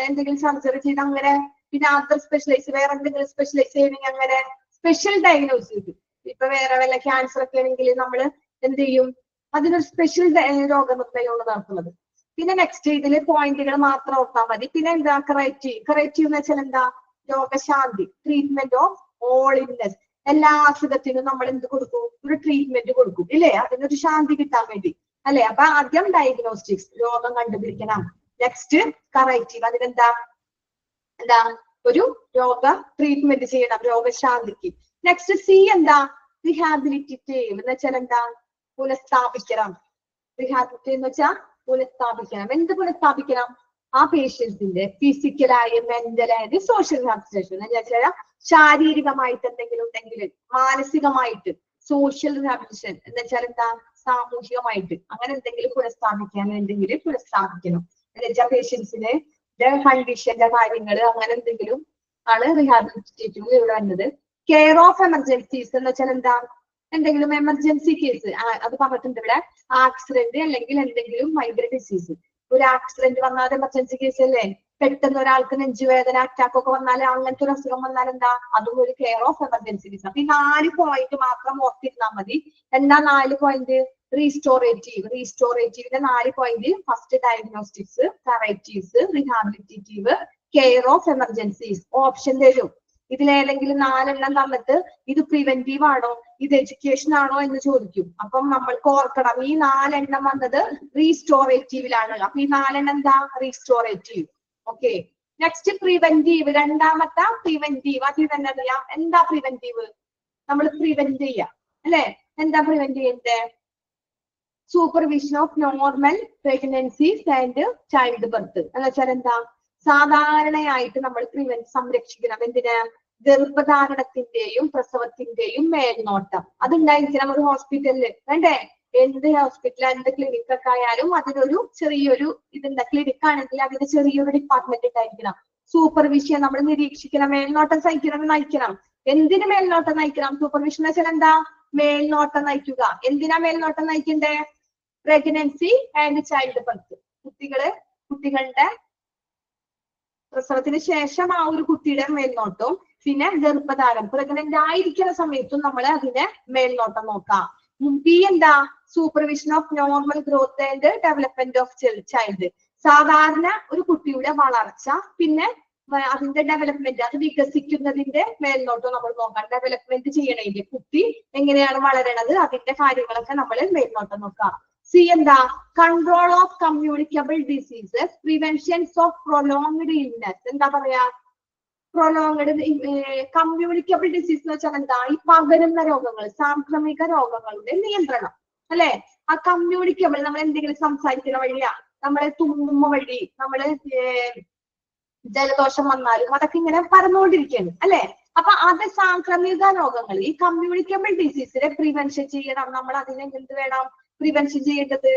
Speaker 1: എന്തെങ്കിലും സർജറി ചെയ്ത് അങ്ങനെ, പിന്നെ അതർ സ്പെഷ്യലൈസ് വേറെ എന്തെങ്കിലും സ്പെഷ്യലൈസ് ചെയ്യണമെങ്കിൽ അങ്ങനെ സ്പെഷ്യൽ ഡയഗ്നോസിസ്. ഇപ്പൊ വേറെ വല്ല ക്യാൻസർ ഒക്കെ ആണെങ്കിൽ നമ്മൾ എന്ത് ചെയ്യും, അതിനൊരു സ്പെഷ്യൽ രോഗനിർണയമാണ് നടത്തുന്നത്. പിന്നെ നെക്സ്റ്റ് ഇതില് പോയിന്റുകൾ മാത്രം ഓർത്താൽ മതി. പിന്നെ എന്താ കറേറ്റീവ് എന്ന് വെച്ചാൽ എന്താ, രോഗശാന്തി, ട്രീറ്റ്മെന്റ് ഓഫ് ഓൾ ഇൽനെസ്. എല്ലാ അസുഖത്തിനും നമ്മൾ എന്ത് കൊടുക്കും, ഒരു ട്രീറ്റ്മെന്റ് കൊടുക്കും ഇല്ലേ, അതിനൊരു ശാന്തി കിട്ടാൻ വേണ്ടി അല്ലെ. അപ്പൊ ആദ്യം ഡയഗ്നോസ്റ്റിക്സ്, രോഗം കണ്ടുപിടിക്കണം. നെക്സ്റ്റ് കറേറ്റീവ്, അതിനെന്താ ഒരു രോഗ ട്രീറ്റ്മെന്റ് ചെയ്യണം, രോഗശാന്തിക്ക്. നെക്സ്റ്റ് സി എന്താ, റിഹാബിലിറ്റേറ്റീവ് എന്ന് വെച്ചാൽ എന്താ, പുനഃസ്ഥാപിക്കണം. റിഹാബിലിറ്റേറ്റീവ് എന്ന് വെച്ചാൽ പുനഃസ്ഥാപിക്കണം. എന്ത് പുനഃസ്ഥാപിക്കണം, ആ പേഷ്യൻസിന്റെ ഫിസിക്കലായ, മെന്റലായ, സോഷ്യൽ റിഹാബിലിറ്റേഷൻ എന്ന് വെച്ചാൽ ശാരീരികമായിട്ട് എന്തെങ്കിലും ഉണ്ടെങ്കിൽ, മാനസികമായിട്ട് സോഷ്യൽ റിഹാബിലിറ്റേഷൻ എന്ന് വെച്ചാൽ എന്താ, സാമൂഹികമായിട്ട് അങ്ങനെ എന്തെങ്കിലും പുനഃസ്ഥാപിക്കാൻ വേണ്ടെങ്കിൽ പുനഃസ്ഥാപിക്കണം എന്ന് വെച്ചാൽ പേഷ്യൻസിന് കണ്ടീഷന്റെ കാര്യങ്ങൾ അങ്ങനെ എന്തെങ്കിലും ആണ് റിഹാബിലിറ്റേറ്റീവ് ഇവിടെ വന്നത്. കെയർ ഓഫ് എമർജൻസീസ് എന്ന് വെച്ചാൽ എന്താ, എന്തെങ്കിലും എമർജൻസി കേസ് അത് പറഞ്ഞിട്ടുണ്ട് ഇവിടെ, ആക്സിഡന്റ് അല്ലെങ്കിൽ എന്തെങ്കിലും ഭയങ്കര ഡിസീസ്. ഒരു ആക്സിഡന്റ് വന്നാൽ എമർജൻസി കേസ് അല്ലേ, പെട്ടെന്ന് ഒരാൾക്ക് നെഞ്ചുവേദന, അറ്റാക്ക് ഒക്കെ വന്നാൽ, അങ്ങനത്തെ ഒരു അസുഖം വന്നാൽ എന്താ, അതും ഒരു കെയർ ഓഫ് എമർജൻസി കേസ്. അപ്പൊ ഈ 4 പോയിന്റ് മാത്രം ഓർത്തിരുന്നാൽ മതി. എന്താ 4 പോയിന്റ്, റീസ്റ്റോറേറ്റീവിന്റെ 4 point, first diagnostics, curatives, rehabilitative, care of emergencies. Option തരും, ഇതിലേതെങ്കിലും 4 എണ്ണം തന്നിട്ട് ഇത് പ്രിവെന്റീവ് ആണോ, ഇത് എഡ്യൂക്കേഷൻ ആണോ എന്ന് ചോദിക്കും. അപ്പം നമ്മൾക്ക് ഓർക്കണം, ഈ 4 എണ്ണം വന്നത് റീസ്റ്റോറേറ്റീവിലാണ്. അപ്പൊ ഈ 4 എണ്ണം എന്താ, റീസ്റ്റോറേറ്റീവ്. ഓക്കെ, നെക്സ്റ്റ് പ്രിവെന്റീവ്, രണ്ടാമത്തെ പ്രിവെന്റീവ്. അതിൽ തന്നെ അറിയാം എന്താ പ്രിവെന്റീവ്, നമ്മൾ പ്രിവെന്റ് ചെയ്യാം അല്ലെ. എന്താ പ്രിവെന്റ് ചെയ്യേണ്ടത്? Supervision of normal pregnancies and child birth എന്ന് വെച്ചാൽ എന്താ? സാധാരണയായിട്ട് നമ്മൾ സംരക്ഷിക്കണം. എന്തിന്? ഗർഭധാരണത്തിന്റെയും പ്രസവത്തിന്റെയും മേൽനോട്ടം അതുണ്ടായിരിക്കണം ഒരു ഹോസ്പിറ്റലില്, വേണ്ടേ? എന്ത് ഹോസ്പിറ്റൽ, എന്ത് ക്ലിനിക് ഒക്കെ ആയാലും അതിനൊരു ചെറിയൊരു ഇതുണ്ട്. ക്ലിനിക് ആണെങ്കിൽ അതിന് ചെറിയൊരു ഡിപ്പാർട്ട്മെന്റ് ഉണ്ടായിരിക്കണം. സൂപ്പർവിഷൻ നമ്മൾ നിരീക്ഷിക്കണം, മേൽനോട്ടം നയിക്കണം. എന്തിന് മേൽനോട്ടം നയിക്കണം? സൂപ്പർവിഷൻ എന്ന് വെച്ചാൽ എന്താ? മേൽനോട്ടം നയിക്കുക. എന്തിനാ മേൽനോട്ടം നയിക്കണ്ടേ? Pregnancy and childbirth. കുട്ടികളുടെ പ്രസവത്തിന് ശേഷം ആ ഒരു കുട്ടിയുടെ മേൽനോട്ടവും പിന്നെ ഗർഭധാരണം പ്രഗ്നന്റ് ആയിരിക്കുന്ന സമയത്തും നമ്മൾ അതിനെ മേൽനോട്ടം നോക്കാം. പി എന്താ? Supervision of normal growth and development of child. സാധാരണ ഒരു കുട്ടിയുടെ വളർച്ച പിന്നെ അതിന്റെ ഡെവലപ്മെന്റ്, അത് വികസിക്കുന്നതിന്റെ മേൽനോട്ടം നമ്മൾ നോക്കാം. ഡെവലപ്മെന്റ് ചെയ്യണമെങ്കിൽ കുട്ടി എങ്ങനെയാണ് വളരണത് അതിന്റെ കാര്യങ്ങളൊക്കെ നമ്മൾ മേൽനോട്ടം നോക്കാം. സി എന്താ? Control of communicable diseases, preventions of prolonged illness. എന്താ പറയാ? പ്രൊലോങ്ഡ് കമ്മ്യൂണിക്കബിൾ ഡിസീസ് എന്ന് വെച്ചാൽ എന്താ? ഈ പകരുന്ന രോഗങ്ങൾ, സാംക്രമിക രോഗങ്ങളുടെ നിയന്ത്രണം, അല്ലെ? ആ കമ്മ്യൂണിക്കബിൾ നമ്മൾ എന്തെങ്കിലും സംസാരിക്കുന്ന വഴിയാ, നമ്മളെ തുമ്മുമ്പ വഴി, നമ്മള് ജലദോഷം വന്നാലും അതൊക്കെ ഇങ്ങനെ പരന്നുകൊണ്ടിരിക്കുകയാണ്, അല്ലെ? അപ്പൊ അത് സാംക്രമിക രോഗങ്ങൾ, ഈ കമ്മ്യൂണിക്കബിൾ ഡിസീസിനെ പ്രിവെൻഷൻ ചെയ്യണം. നമ്മൾ അതിനെ എന്ത് വേണം? പ്രിവെൻഷൻ ചെയ്യേണ്ടത്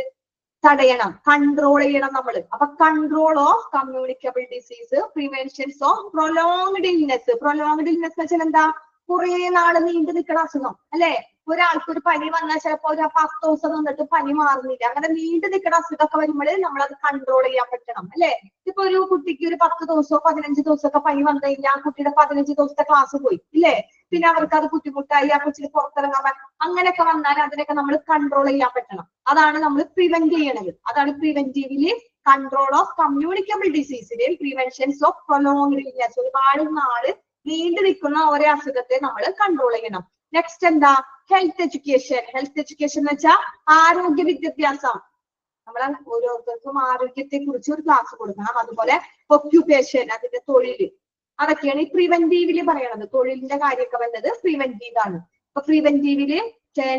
Speaker 1: തടയണം, കൺട്രോൾ ചെയ്യണം നമ്മൾ. അപ്പൊ control of communicable disease, preventions of prolonged illness. Prolonged illness എന്ന് വെച്ചാൽ എന്താ? കുറെ നാള് നീണ്ടു നിൽക്കുന്ന അസുഖം, അല്ലെ? ഒരാൾക്ക് ഒരു പനി വന്നാൽ ചിലപ്പോ ഒരു 10 ദിവസം നിന്നിട്ട് പനി മാറുന്നില്ല. അങ്ങനെ നീണ്ടു നിൽക്കുന്ന അസുഖമൊക്കെ വരുമ്പോൾ നമ്മളത് കൺട്രോൾ ചെയ്യാൻ പറ്റണം, അല്ലെ? ഇപ്പൊ ഒരു കുട്ടിക്ക് ഒരു 10 ദിവസമോ 15 ദിവസമൊക്കെ പനി വന്നു കഴിഞ്ഞാൽ ആ കുട്ടിയുടെ 15 ദിവസത്തെ ക്ലാസ് പോയി, ഇല്ലേ? പിന്നെ അവർക്ക് അത് ബുദ്ധിമുട്ടായി, ആ കൊച്ചിന് പുറത്തിറങ്ങാൻ, അങ്ങനെയൊക്കെ വന്നാൽ അതിനൊക്കെ നമ്മൾ കൺട്രോൾ ചെയ്യാൻ പറ്റണം. അതാണ് നമ്മൾ പ്രിവെന്റ് ചെയ്യണത്. അതാണ് പ്രിവെന്റീവ്ലി കൺട്രോൾ ഓഫ് കമ്മ്യൂണിക്കബിൾ ഡിസീസിന്റെയും പ്രിവെൻഷൻസ് ഓഫ് പ്രൊലോങ്ഡ് ഇൽനെസ്. ഒരുപാട് നാള് നീണ്ടു നിൽക്കുന്ന ഓരോ അസുഖത്തെ നമ്മൾ കൺട്രോൾ ചെയ്യണം. നെക്സ്റ്റ് എന്താ? Health education. ഹെൽത്ത് എഡ്യൂക്കേഷൻ എന്ന് വെച്ചാൽ ആരോഗ്യ വിദ്യാഭ്യാസം. നമ്മളെ ഓരോരുത്തർക്കും ആരോഗ്യത്തെ കുറിച്ച് ഒരു ക്ലാസ് കൊടുക്കണം. അതുപോലെ ഒക്യുപേഷൻ, അതിന്റെ തൊഴിൽ, അതൊക്കെയാണ് ഈ പ്രിവെന്റീവില് പറയണത്. തൊഴിലിന്റെ കാര്യമൊക്കെ വരുന്നത് പ്രിവെന്റീവ് ആണ്. അപ്പൊ പ്രിവെന്റീവില്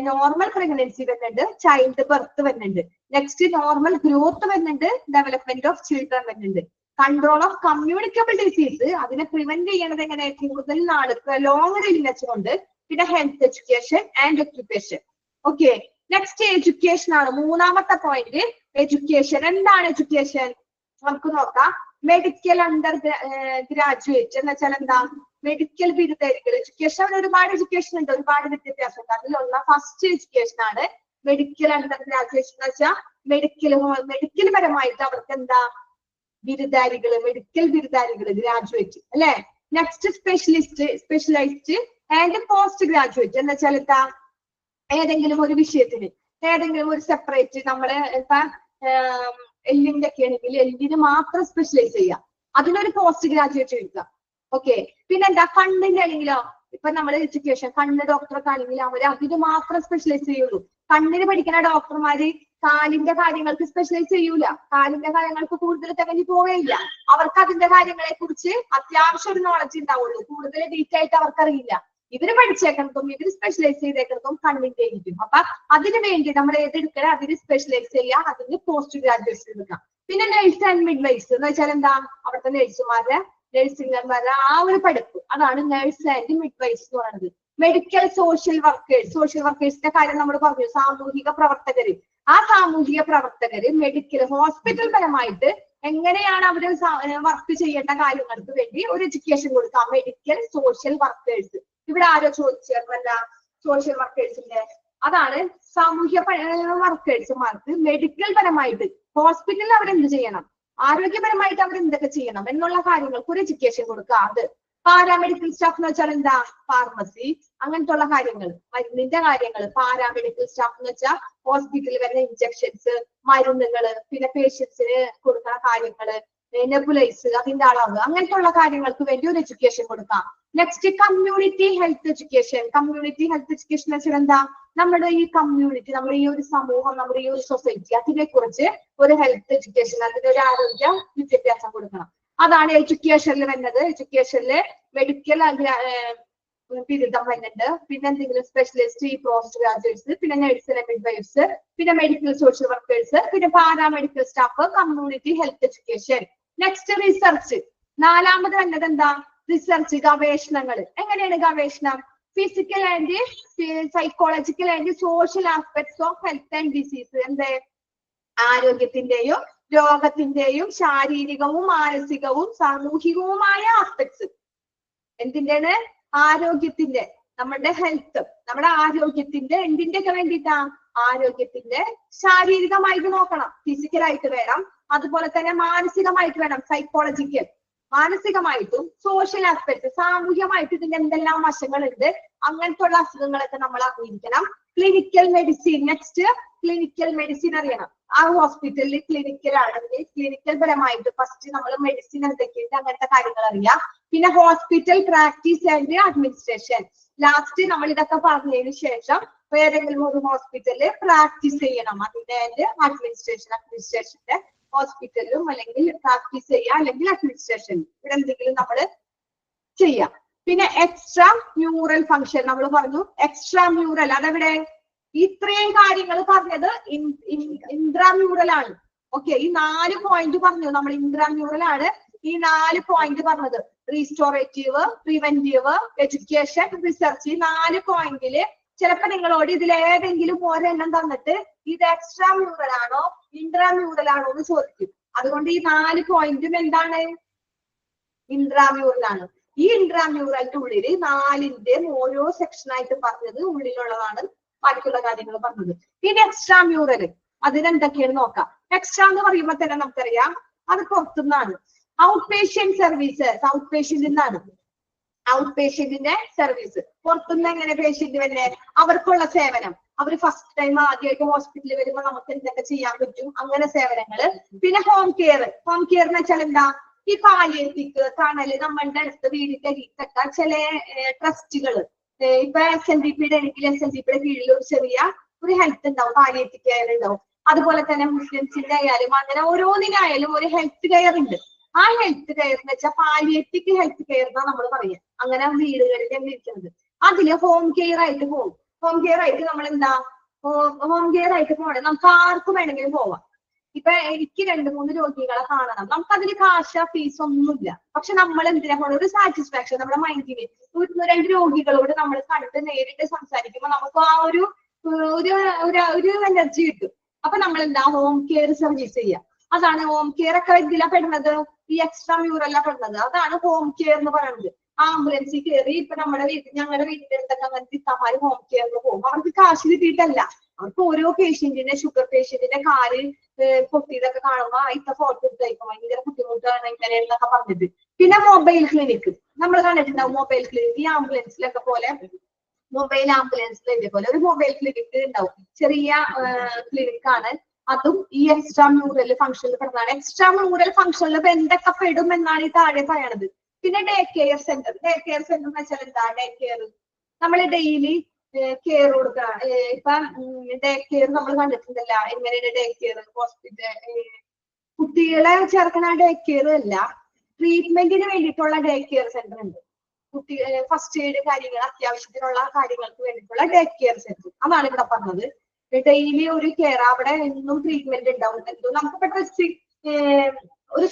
Speaker 1: നോർമൽ പ്രഗ്നൻസി വരുന്നുണ്ട്, ചൈൽഡ് ബർത്ത് വരുന്നുണ്ട്, നെക്സ്റ്റ് നോർമൽ ഗ്രോത്ത് വരുന്നുണ്ട്, ഡെവലപ്മെന്റ് ഓഫ് ചിൽഡ്രൻ വരുന്നുണ്ട്. കൺട്രോൾ ഓഫ് കമ്മ്യൂണിക്കബിൾ ഡിസീസ്, അതിനെ പ്രിവെന്റ് ചെയ്യണത് എങ്ങനെ? കൂടുതൽ നാള് പ്രൊലോങ്ഡ് ഇൽനെസ് കൊണ്ട്. പിന്നെ health education and occupation. Okay, next education ആണ്. മൂന്നാമത്തെ പോയിന്റ് എഡ്യൂക്കേഷൻ. എന്താണ് എഡ്യൂക്കേഷൻ? നമുക്ക് നോക്കാം. മെഡിക്കൽ അണ്ടർ ഗ്രാജുവേറ്റ് എന്ന് വെച്ചാൽ എന്താ? മെഡിക്കൽ ബിരുദാരികൾ. എഡ്യൂക്കേഷൻ ഒരുപാട് എഡ്യൂക്കേഷൻ ഉണ്ട്, ഒരുപാട് വിദ്യാഭ്യാസം ഉണ്ട്. അതിലുള്ള ഫസ്റ്റ് എഡ്യൂക്കേഷൻ ആണ് മെഡിക്കൽ അണ്ടർ ഗ്രാജുവേഷൻ എന്ന് വെച്ചാൽ മെഡിക്കൽ പരമായിട്ട് അവർക്ക് എന്താ? ബിരുദാരികള്, മെഡിക്കൽ ബിരുദാരികള്, ഗ്രാജുവേറ്റ്, അല്ലെ? Next specialised and post graduate എന്ന് വെച്ചാൽ എന്താ? ഏതെങ്കിലും ഒരു വിഷയത്തിന്, ഏതെങ്കിലും ഒരു സെപ്പറേറ്റ്, നമ്മള് ഇപ്പൊ എല്ലിന്റെ ഒക്കെ ആണെങ്കിൽ എല്ലിന് മാത്രം സ്പെഷ്യലൈസ് ചെയ്യാം, അതിനൊരു പോസ്റ്റ് ഗ്രാജുവേറ്റ് എടുക്കുക. ഓക്കെ, പിന്നെന്താ? കണ്ണിന്റെ ആണെങ്കിലോ, ഇപ്പൊ നമ്മൾ എഡ്യൂക്കേഷൻ കണ്ണ് ഡോക്ടറൊക്കെ ആണെങ്കിൽ അവർ അതിന് മാത്രം സ്പെഷ്യലൈസ് ചെയ്യുള്ളൂ. കണ്ണിന് പഠിക്കുന്ന ഡോക്ടർമാര് കാലിന്റെ കാര്യങ്ങൾക്ക് സ്പെഷ്യലൈസ് ചെയ്യൂല, കാലിന്റെ കാര്യങ്ങൾക്ക് കൂടുതൽ തികഞ്ഞു പോവുകയില്ല. അവർക്ക് അതിന്റെ കാര്യങ്ങളെ കുറിച്ച് അത്യാവശ്യം ഒരു നോളജ് ഉണ്ടാവുള്ളൂ, കൂടുതൽ ഡീറ്റെയിൽ ആയിട്ട് അവർക്കറിയില്ല. ഇവര് പഠിച്ചേക്കുന്നതും ഇവര് സ്പെഷ്യലൈസ് ചെയ്തേക്കുന്നതും കണ്ണിന്റെ ആയിരിക്കും. അപ്പൊ അതിനു വേണ്ടി നമ്മൾ ഏതെടുക്കണം? അതിന് സ്പെഷ്യലൈസ് ചെയ്യാം, അതിന് പോസ്റ്റ് ഗ്രാജുവേഷൻ എടുക്കാം. പിന്നെ നഴ്സ് ആൻഡ് മിഡ്വൈസ് എന്ന് വെച്ചാൽ എന്താ? അവിടുത്തെ നഴ്സുമാരുടെ, നഴ്സിംഗർമാരുടെ ആ ഒരു പഠിപ്പ്, അതാണ് നഴ്സ് ആൻഡ് മിഡ്വൈസ് എന്ന് പറയുന്നത്. Medical social workers. സോഷ്യൽ വർക്കേഴ്സിന്റെ കാര്യം നമ്മൾ പറഞ്ഞു, സാമൂഹിക പ്രവർത്തകര്. ആ സാമൂഹിക പ്രവർത്തകര് മെഡിക്കൽ ഹോസ്പിറ്റൽ പരമായിട്ട് എങ്ങനെയാണ് അവര് വർക്ക് ചെയ്യേണ്ട കാര്യങ്ങൾക്ക് വേണ്ടി ഒരു എഡ്യൂക്കേഷൻ കൊടുക്കാം. Medical social workers. ഇവിടെ ആരോ ചോദിച്ചേർന്നല്ല സോഷ്യൽ വർക്കേഴ്സിന്റെ, അതാണ് സാമൂഹ്യ വർക്കേഴ്സുമാർക്ക് മെഡിക്കൽ പരമായിട്ട് ഹോസ്പിറ്റലിൽ അവരെന്ത് ചെയ്യണം, ആരോഗ്യപരമായിട്ട് അവരെന്തൊക്കെ ചെയ്യണം എന്നുള്ള കാര്യങ്ങൾക്ക് ഒരു എഡ്യൂക്കേഷൻ കൊടുക്കുക. അത് പാരാമെഡിക്കൽ സ്റ്റാഫ് എന്ന് വെച്ചാൽ എന്താ? ഫാർമസി, അങ്ങനത്തെ ഉള്ള കാര്യങ്ങൾ, മരുന്നിന്റെ കാര്യങ്ങൾ. പാരാമെഡിക്കൽ സ്റ്റാഫ് എന്ന് വെച്ചാൽ ഹോസ്പിറ്റലിൽ വരുന്ന ഇഞ്ചക്ഷൻസ്, മരുന്നുകള്, പിന്നെ പേഷ്യൻസിന് കൊടുക്കുന്ന കാര്യങ്ങള്, നെബുലൈസ്, അതിന്റെ അളവ്, അങ്ങനത്തെ ഉള്ള കാര്യങ്ങൾക്ക് വേണ്ടി ഒരു എഡ്യൂക്കേഷൻ കൊടുക്കാം. Next community health education. Community health education എന്ന് വെച്ചാൽ എന്താ? നമ്മുടെ ഈ കമ്മ്യൂണിറ്റി, നമ്മുടെ ഈ ഒരു സമൂഹം, നമ്മുടെ ഈ ഒരു സൊസൈറ്റി, അതിനെ കുറിച്ച് ഒരു ഹെൽത്ത് എഡ്യൂക്കേഷൻ, അതിനൊരു ആരോഗ്യ വിദ്യാഭ്യാസം കൊടുക്കണം. അതാണ് എഡ്യൂക്കേഷനിൽ വരുന്നത്. എഡ്യൂക്കേഷനില് മെഡിക്കൽ ബിരുദം വരുന്നുണ്ട്. പിന്നെ എന്തെങ്കിലും സ്പെഷ്യലിസ്റ്റ് ഈ പോസ്റ്റ് ഗ്രാജുവേറ്റ്സ്, പിന്നെ നഴ്സ് ആൻഡ് മിഡ്വൈഫ്സ്, പിന്നെ മെഡിക്കൽ സോഷ്യൽ വർക്കേഴ്സ്, പിന്നെ paramedical staff, community health education. Next research. നാലാമത് വന്നത് എന്താ? റിസർച്ച്, ഗവേഷണങ്ങൾ. എങ്ങനെയാണ് ഗവേഷണം? Physical and psychological and social aspects of health and disease. എന്ത്? ആരോഗ്യത്തിന്റെയും രോഗത്തിന്റെയും ശാരീരികവും മാനസികവും സാമൂഹികവുമായ ആസ്പെക്ട്സ്. എന്തിന്റെയാണ്? ആരോഗ്യത്തിന്റെ, നമ്മുടെ ഹെൽത്ത്, നമ്മുടെ ആരോഗ്യത്തിന്റെ എന്തിന്റെ ഒക്കെ വേണ്ടിയിട്ടാ? ആരോഗ്യത്തിന്റെ ശാരീരികമായിട്ട് നോക്കണം, ഫിസിക്കലായിട്ട് വേണം, അതുപോലെ തന്നെ മാനസികമായിട്ട് വേണം, സൈക്കോളജിക്കൽ. മാനസികമായിട്ടും സോഷ്യൽ ആസ്പെക്ട്, സാമൂഹ്യമായിട്ട് ഇതിന്റെ എന്തെല്ലാം വശങ്ങളുണ്ട്, അങ്ങനത്തെ ഉള്ള അസുഖങ്ങളൊക്കെ നമ്മൾ അറിഞ്ഞിരിക്കണം. Clinical medicine. Next clinical medicine അറിയണം. ആ ഹോസ്പിറ്റലിൽ ക്ലിനിക്കൽ ആണെങ്കിൽ ക്ലിനിക്കൽ പരമായിട്ട് ഫസ്റ്റ് നമ്മൾ മെഡിസിൻ എന്തൊക്കെയുണ്ട് അങ്ങനത്തെ കാര്യങ്ങൾ അറിയാം. പിന്നെ hospital practice and administration. Last നമ്മൾ ഇതൊക്കെ പറഞ്ഞതിന് ശേഷം ഏതെങ്കിലും ഒരു ഹോസ്പിറ്റലിൽ പ്രാക്ടീസ് ചെയ്യണം. അതിന്റെ അഡ്മിനിസ്ട്രേഷന്റെ ഹോസ്പിറ്റലിലും അല്ലെങ്കിൽ പ്രാക്ടീസ് ചെയ്യാം, അല്ലെങ്കിൽ അഡ്മിനിസ്ട്രേഷൻ ഇവിടെ എന്തെങ്കിലും നമ്മൾ ചെയ്യാം. പിന്നെ എക്സ്ട്രാ മ്യൂറൽ ഫംഗ്ഷൻ നമ്മൾ പറഞ്ഞു. എക്സ്ട്രാ മ്യൂറൽ അതെവിടെ? ഇത്രയും കാര്യങ്ങൾ പറഞ്ഞത് ഇൻട്രാമ്യൂറൽ ആണ്. ഓക്കെ, ഈ 4 പോയിന്റ് പറഞ്ഞു നമ്മൾ. ഇൻട്രാമ്യൂറൽ ആണ് ഈ 4 പോയിന്റ് പറഞ്ഞത്. Restorative, preventive, education, research. ഈ 4 പോയിന്റില് ചിലപ്പോ നിങ്ങളോട് ഇതിലേതെങ്കിലും ഒരെണ്ണം തന്നിട്ട് ഇത് എക്സ്ട്രാ മ്യൂറൽ ആണോ ഇൻട്രാമ്യൂറൽ ആണോ എന്ന് ചോദിക്കും. അതുകൊണ്ട് ഈ 4 പോയിന്റും എന്താണ്? ഇൻട്രാമ്യൂറൽ ആണ്. ഈ ഇൻട്രാമ്യൂറലിന്റെ ഉള്ളിൽ 4ന്റെ ഓരോ സെക്ഷനായിട്ട് പറഞ്ഞത് ഉള്ളിലുള്ളതാണ്, ബാക്കിയുള്ള കാര്യങ്ങൾ പറഞ്ഞത്. പിന്നെ എക്സ്ട്രാ മ്യൂറൽ അതിനെന്തൊക്കെയാണ് നോക്കാം. എക്സ്ട്രാ എന്ന് പറയുമ്പോൾ തന്നെ നമുക്കറിയാം അത് പുറത്തുനിന്നാണ്. Outpatient services, outpatient നിന്നാണ്. ഔട്ട് പേഷ്യന്റിന്റെ സർവീസ് പുറത്തുനിന്ന്. എങ്ങനെ പേഷ്യന്റ് തന്നെ അവർക്കുള്ള സേവനം, അവർ ഫസ്റ്റ് ടൈം ആദ്യമായിട്ട് ഹോസ്പിറ്റലിൽ വരുമ്പോൾ നമുക്ക് എന്തൊക്കെ ചെയ്യാൻ പറ്റും, അങ്ങനെ സേവനങ്ങള്. പിന്നെ ഹോം കെയർ. ഹോം കെയർ എന്ന് വെച്ചാൽ എന്താ? ഈ പാലിയേറ്റീവ് തണല് നമ്മളുടെ അടുത്ത വീടിന്റെ അരിത്തൊക്കെ ചില ട്രസ്റ്റുകൾ, ഇപ്പൊ SNDP ആണെങ്കിൽ SNDP കീഴിൽ ഒരു ചെറിയ ഒരു ഹെൽത്ത് ഉണ്ടാവും, പാലിയേറ്റീവ് കെയർ ഉണ്ടാവും. അതുപോലെ തന്നെ മുസ്ലിംസിന്റെ ആയാലും അങ്ങനെ ഓരോന്നിനായാലും ഒരു ഹെൽത്ത് കെയർ ഉണ്ട്. ആ ഹെൽത്ത് കെയർ എന്ന് വെച്ചാൽ പാലിയേറ്റീവ് ഹെൽത്ത് കെയർ എന്നാ നമ്മൾ പറയാം. അങ്ങനെ വീടുകളിൽ തന്നെ ഇരിക്കുന്നത്. അതില് ഹോം കെയർ ആയിട്ട് പോകും. ഹോം കെയർ ആയിട്ട് നമ്മൾ എന്താ? ഹോം കെയർ ആയിട്ട് പോകണേ നമുക്ക് ആർക്കും വേണമെങ്കിലും പോവാം. ഇപ്പൊ എനിക്ക് 2-3 രോഗികളെ കാണണം, നമുക്ക് അതിന് ഫീസ് ഒന്നുമില്ല. പക്ഷെ നമ്മൾ എന്തിനാ പോകണം? ഒരു സാറ്റിസ്ഫാക്ഷൻ നമ്മുടെ മൈൻഡിന്. 2 രോഗികളോട് നമ്മൾ കണ്ട് നേരിട്ട് സംസാരിക്കുമ്പോൾ നമുക്ക് ആ ഒരു എനർജി കിട്ടും. അപ്പൊ നമ്മൾ എന്താ? ഹോം കെയർ സർവീസ് ചെയ്യാം. അതാണ് ഹോം കെയർ ഒക്കെ എന്തിലാ പെടുന്നത്? ഈ എക്സ്ട്രാ മ്യൂറലാ പെടുന്നത്. അതാണ് ഹോം കെയർ എന്ന് പറയുന്നത്. ആംബുലൻസിൽ കയറി ഇപ്പൊ ഞങ്ങളുടെ വീടിന്റെ അടുത്തൊക്കെ അങ്ങനത്തെ ഇത്തമാര് ഹോം കെയറിൽ പോകും. അവർക്ക് കാശ് കിട്ടിയിട്ടല്ല, അവർക്ക് ഓരോ പേഷ്യന്റിന്റെ, ഷുഗർ പേഷ്യന്റിന്റെ കാല് പൊട്ടിയതൊക്കെ കാണുമ്പോ ഇത്ത ഫോട്ടോ എടുത്തായിരിക്കും ഭയങ്കര ബുദ്ധിമുട്ടാണ് ഇങ്ങനെയെന്നൊക്കെ പറഞ്ഞിട്ട്. പിന്നെ മൊബൈൽ ക്ലിനിക്ക് നമ്മൾ കണ്ടിട്ടുണ്ടാവും. മൊബൈൽ ക്ലിനിക്ക് ഈ ആംബുലൻസിലൊക്കെ പോലെ മൊബൈൽ ആംബുലൻസിൽ ഇതേപോലെ ഒരു മൊബൈൽ ക്ലിനിക്ക് ഉണ്ടാവും. ചെറിയ ക്ലിനിക്കാണ്. അതും ഈ എക്സ്ട്രാ മ്യൂറൽ ഫംഗ്ഷനിൽ പെടുന്നതാണ്. എക്സ്ട്രാ മ്യൂറൽ ഫംഗ്ഷനിൽ ഇപ്പൊ എന്തൊക്കെ പെടും എന്നാണ് ഈ താഴെ പറയണത്. പിന്നെ day care centre. Day care centre എന്ന് വെച്ചാൽ എന്താ? ഡേ കെയർ നമ്മൾ ഡെയിലി കെയർ കൊടുക്കണം. ഇപ്പൊ ഡേ കെയർ നമ്മൾ കണ്ടിട്ടുണ്ടല്ല, എങ്ങനെയാണ് ഡേ കെയർ? ഹോസ്പിറ്റൽ കുട്ടികളെ ചേർക്കുന്ന ഡേ കെയർ അല്ല, ട്രീറ്റ്മെന്റിന് വേണ്ടിയിട്ടുള്ള ഡേ കെയർ സെന്റർ ഉണ്ട്. കുട്ടി ഫസ്റ്റ് എയ്ഡ് കാര്യങ്ങൾ, അത്യാവശ്യത്തിനുള്ള കാര്യങ്ങൾക്ക് വേണ്ടിയിട്ടുള്ള ഡേ കെയർ സെന്റർ. അതാണ് ഇവിടെ പറഞ്ഞത്. ഡെയിലി ഒരു കെയർ, അവിടെ എന്നും ട്രീറ്റ്മെന്റ് ഉണ്ടാവും. എന്തോ നമുക്കിപ്പോ ഡ്രസ് ഒരു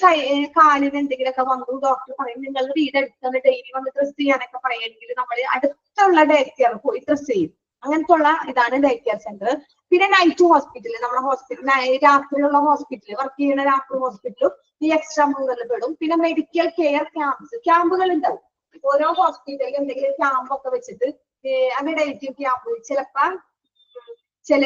Speaker 1: കാലിന് എന്തെങ്കിലുമൊക്കെ വന്നു, ഡോക്ടർ പറയും നിങ്ങളുടെ വീടെടുത്ത് ഡെയിലി വന്ന് ഡ്രസ് ചെയ്യാനൊക്കെ പറയുകയാണെങ്കിൽ നമ്മൾ അടുത്തുള്ള ഡേ കെയർ പോയി ഡ്രസ് ചെയ്യും. അങ്ങനത്തെ ഉള്ള ഇതാണ് ഡേ കെയർ സെന്റർ. പിന്നെ നൈറ്റ് ഹോസ്പിറ്റൽ, നമ്മുടെ ഹോസ്പിറ്റൽ രാത്രിയുള്ള ഹോസ്പിറ്റൽ, വർക്ക് ചെയ്യുന്ന രാത്രി ഹോസ്പിറ്റലും ഈ എക്സ്ട്രാ മ്യൂറൽ പെടും. പിന്നെ മെഡിക്കൽ കെയർ ക്യാമ്പുകൾ ഉണ്ടാവും. ഓരോ ഹോസ്പിറ്റലിൽ എന്തെങ്കിലും ക്യാമ്പൊക്കെ വെച്ചിട്ട് ഡേറ്റീവ് ക്യാമ്പ്, ചിലപ്പോ ചില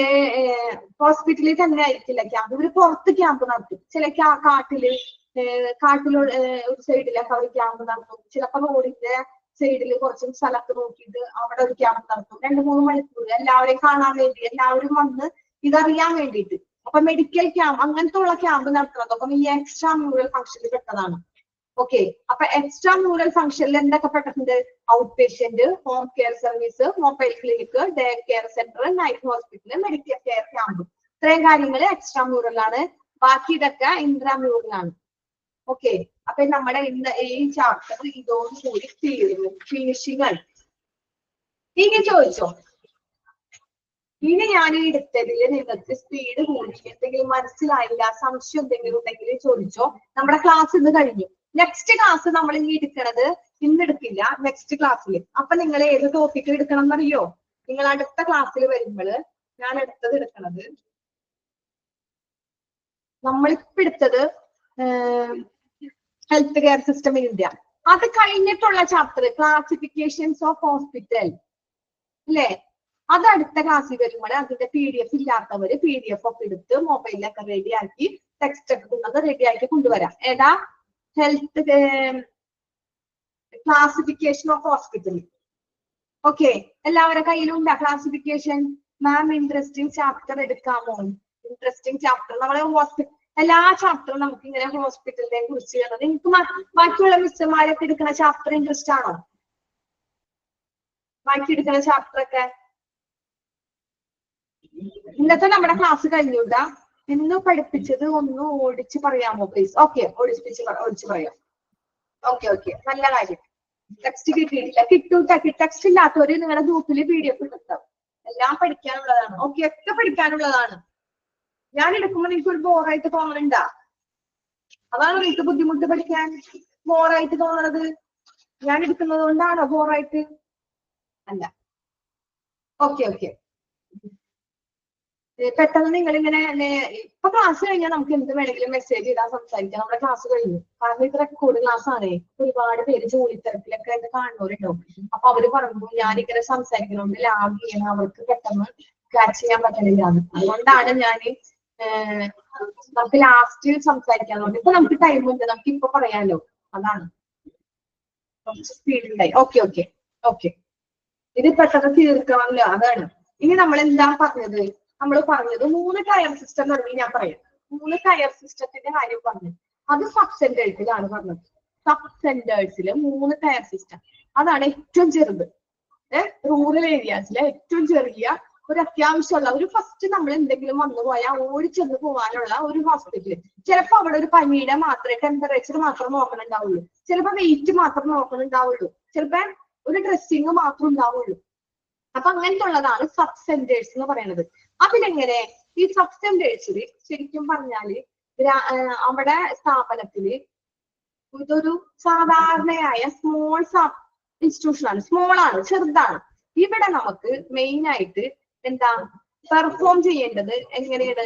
Speaker 1: ഹോസ്പിറ്റലിൽ തന്നെ ആയിരിക്കില്ല ക്യാമ്പ്, ഇവര് പുറത്ത് ക്യാമ്പ് നടത്തും. ചില കാട്ടിലുള്ള ഒരു സൈഡിലൊക്കെ അവർ ക്യാമ്പ് നടത്തും. ചിലപ്പോ റോഡിന്റെ സൈഡിൽ കുറച്ചും സ്ഥലത്ത് നോക്കിയിട്ട് അവിടെ ഒരു ക്യാമ്പ് നടത്തും. 2-3 മണിക്കൂർ എല്ലാവരെയും കാണാൻ വേണ്ടി, എല്ലാവരും വന്ന് ഇതറിയാൻ വേണ്ടിയിട്ട്. അപ്പൊ മെഡിക്കൽ ക്യാമ്പ് അങ്ങനത്തെ ഉള്ള ക്യാമ്പ് നടത്തുന്നതൊക്കെ ഈ എക്സ്ട്രാ മ്യൂറൽ ഫംഗ്ഷനിൽ പെട്ടതാണ്. ഓക്കെ, അപ്പൊ എക്സ്ട്രാ മ്യൂറൽ ഫംഗ്ഷനിൽ എന്തൊക്കെ പെട്ടിട്ടുണ്ട്? Outpatient, home care service, mobile clinic, day care centre, night hospital, medical care camp. ഇത്രയും കാര്യങ്ങൾ എക്സ്ട്രാ മ്യൂറൽ ആണ്. ബാക്കി ഇതൊക്കെ ഇൻട്രാമ്യൂറൽ ആണ്. ഓക്കെ, അപ്പൊ നമ്മുടെ ഇന്ന് ഈ ചാപ്റ്റർ ഇതോടുകൂടി തീർന്നു, ഫിനിഷിംഗ് ആണ്. ഇനി ചോദിച്ചോ, ഇനി ഞാൻ എടുത്തതില് നിങ്ങൾക്ക് സ്പീഡ് കൂടി എന്തെങ്കിലും മനസ്സിലായില്ല, സംശയം എന്തെങ്കിലും ഉണ്ടെങ്കിൽ ചോദിച്ചോ. നമ്മുടെ ക്ലാസ് ഇന്ന് കഴിഞ്ഞു. നെക്സ്റ്റ് ക്ലാസ് നമ്മൾ ഇനി എടുക്കണത് ഇന്ന് എടുക്കില്ല, നെക്സ്റ്റ് ക്ലാസ്സിൽ. അപ്പൊ നിങ്ങൾ ഏത് ടോപ്പിക് എടുക്കണം എന്നറിയോ? നിങ്ങൾ അടുത്ത ക്ലാസ്സിൽ വരുമ്പോൾ ഞാൻ അടുത്തത് എടുക്കണത്, നമ്മളിപ്പോ എടുത്തത് health care system in India. അത് കഴിഞ്ഞിട്ടുള്ള ചാപ്റ്റർ ക്ലാസിഫിക്കേഷൻസ് ഓഫ് ഹോസ്പിറ്റൽ അല്ലേ? അത് അടുത്ത ക്ലാസ്സിൽ വരുമ്പോൾ അതിന്റെ PDF ഇല്ലാത്തവര് PDF ഒക്കെ എടുത്ത് മൊബൈലിലൊക്കെ റെഡിയാക്കി ടെക്സ്റ്റ് ഒക്കെ കൊണ്ടത് റെഡിയാക്കി കൊണ്ടുവരാം. ഏതാ? Health classification of hospital. Okay, എല്ലാവരുടെ കയ്യിലും ഉണ്ടാ ക്ലാസിഫിക്കേഷൻ? മാം ഇൻട്രസ്റ്റിംഗ് ചാപ്റ്റർ എടുക്കാമോ? ഇൻട്രസ്റ്റിംഗ് ചാപ്റ്റർ നമ്മളെ എല്ലാ ചാപ്റ്ററും നമുക്ക് ഇങ്ങനെ ഹോസ്പിറ്റലിനെ കുറിച്ച് നിങ്ങൾക്ക് ബാക്കിയുള്ള മിസ്സുമാരൊക്കെ എടുക്കുന്ന ചാപ്റ്റർ ഇൻട്രസ്റ്റ് ആണോ? ബാക്കി എടുക്കുന്ന ചാപ്റ്റർ ഒക്കെ ഇന്നത്തെ നമ്മുടെ ക്ലാസ് കഴിഞ്ഞൂടാ. ഇന്ന് പഠിപ്പിച്ചത് ഒന്ന് ഓടിച്ച് പറയാമോ പ്ലീസ്? ഓക്കെ, ഓടിച്ച് പറയാം. ഓക്കെ, നല്ല കാര്യം. ടെക്സ്റ്റ് കിട്ടിയിട്ടില്ല, ടെക്സ്റ്റ് ഇല്ലാത്തവര് നിങ്ങളുടെ ഗ്രൂപ്പിൽ PDF കിട്ടും. എല്ലാം പഠിക്കാനുള്ളതാണ്. ഓക്കെ, ഒക്കെ പഠിക്കാനുള്ളതാണ്. ഞാൻ എടുക്കുമ്പോൾ നിങ്ങൾക്ക് ഒരു ബോറായിട്ട് തോന്നലുണ്ടാ? അതാണ് നിങ്ങൾക്ക് ബുദ്ധിമുട്ട് പഠിക്കാൻ ബോറായിട്ട് തോന്നണത്? ഞാൻ എടുക്കുന്നത് കൊണ്ടാണോ ബോറായിട്ട്? അല്ല. ഓക്കെ, പെട്ടെന്ന് നിങ്ങളിങ്ങനെ ഇപ്പൊ ക്ലാസ് കഴിഞ്ഞാൽ നമുക്ക് എന്ത് വേണമെങ്കിലും മെസ്സേജ് ചെയ്താൽ സംസാരിക്കാം. നമ്മുടെ ക്ലാസ് കഴിഞ്ഞു. കാരണം ഇത് റെക്കോർഡ് ക്ലാസ് ആണ്. ഒരുപാട് പേര് ജോലി തിരക്കിലൊക്കെ ഇത് കാണുന്നവരുണ്ടാവും. അപ്പൊ അവര് പറയുമ്പോൾ ഞാനിങ്ങനെ സംസാരിക്കണോണ്ട് ലാഗ് ചെയ്യണം, അവർക്ക് പെട്ടെന്ന് ക്യാച്ച് ചെയ്യാൻ പറ്റണില്ല. അതുകൊണ്ടാണ് ഞാൻ നമുക്ക് ലാസ്റ്റ് സംസാരിക്കാന്നുണ്ട്. ഇപ്പൊ നമുക്ക് ടൈം ഉണ്ട്, നമുക്ക് ഇപ്പൊ പറയാലോ. അതാണ് കുറച്ച് സ്പീഡ് ഉണ്ടായി. ഓക്കെ, ഇത് പെട്ടെന്ന് തീർക്കണമല്ലോ. അതാണ്. ഇനി നമ്മൾ എന്താ പറഞ്ഞത്? നമ്മൾ പറഞ്ഞത് 3 ടയർ സിസ്റ്റം തുടങ്ങി. ഞാൻ പറയാം 3 ടയർ സിസ്റ്റത്തിന്റെ കാര്യം പറഞ്ഞു. അത് സബ് സെന്റേഴ്സിലാണ് പറഞ്ഞത്. സബ് സെന്റേഴ്സില് 3 ടയർ സിസ്റ്റം. അതാണ് ഏറ്റവും ചെറുത്. റൂറൽ ഏരിയാസിലെ ഏറ്റവും ചെറിയ ഒരു അത്യാവശ്യമുള്ള ഒരു ഫസ്റ്റ് നമ്മൾ എന്തെങ്കിലും വന്നു പോയാൽ ഓടിച്ചെന്ന് പോകാനുള്ള ഒരു ഹോസ്പിറ്റല്. ചിലപ്പോ അവിടെ ഒരു പനിയുടെ മാത്രമേ ടെമ്പറേച്ചർ മാത്രം നോക്കണുണ്ടാവുള്ളൂ, ചിലപ്പോ വെയിറ്റ് മാത്രം നോക്കണുണ്ടാവുള്ളൂ, ചിലപ്പോ ഒരു ഡ്രസ്സിങ് മാത്രം ഉണ്ടാവുള്ളൂ. അപ്പൊ അങ്ങനത്തെ ഉള്ളതാണ് സബ് സെന്റേഴ്സ് എന്ന് പറയുന്നത്. അതിലെങ്ങനെ ഈ സബ് സെന്റേഴ്സിൽ ശരിക്കും പറഞ്ഞാല് അവിടെ സ്ഥാപനത്തില് ഇതൊരു സാധാരണയായ സ്മോൾ ഇൻസ്റ്റിറ്റ്യൂഷൻ ആണ്. സ്മോൾ ആണ്, ചെറുതാണ്. ഇവിടെ നമുക്ക് മെയിൻ ആയിട്ട് എന്താ പെർഫോം ചെയ്യേണ്ടത്? എങ്ങനെയാണ്?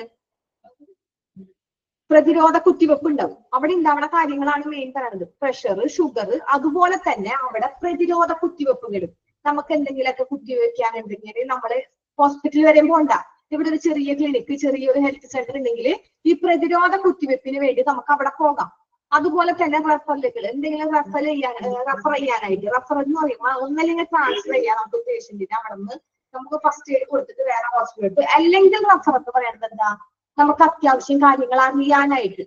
Speaker 1: പ്രതിരോധ കുത്തിവെപ്പ് ഉണ്ടാവും. അവിടെ ഉണ്ടാവുന്ന കാര്യങ്ങളാണ് മെയിൻ പറയുന്നത്. പ്രഷർ, ഷുഗർ, അതുപോലെ തന്നെ അവിടെ പ്രതിരോധ കുത്തിവെപ്പുകളും. നമുക്ക് എന്തെങ്കിലുമൊക്കെ കുത്തിവെക്കാനുണ്ടെങ്കിൽ നമ്മള് ഹോസ്പിറ്റൽ വരെ പോണ്ട. ഇവിടെ ഒരു ചെറിയ ക്ലിനിക്ക്, ചെറിയൊരു ഹെൽത്ത് സെന്റർ ഉണ്ടെങ്കിൽ ഈ പ്രതിരോധ കുത്തിവെപ്പിന് വേണ്ടി നമുക്ക് അവിടെ പോകാം. അതുപോലെ തന്നെ റെഫറലുകൾ എന്തെങ്കിലും റെഫർ ചെയ്യാനായിട്ട്, റെഫർ എന്ന് പറയുമ്പോൾ ഒന്നല്ലെങ്കിൽ ട്രാൻസ്ഫർ ചെയ്യാൻ നമുക്ക് പേഷ്യന്റിനെ അവിടെ നിന്ന് നമുക്ക് ഫസ്റ്റ് എയ്ഡ് കൊടുത്തിട്ട് വേറെ ഹോസ്പിറ്റലിൽ. അല്ലെങ്കിൽ റെഫർ എന്ന് പറയുന്നത് എന്താ? നമുക്ക് അത്യാവശ്യം കാര്യങ്ങൾ അറിയാനായിട്ട്.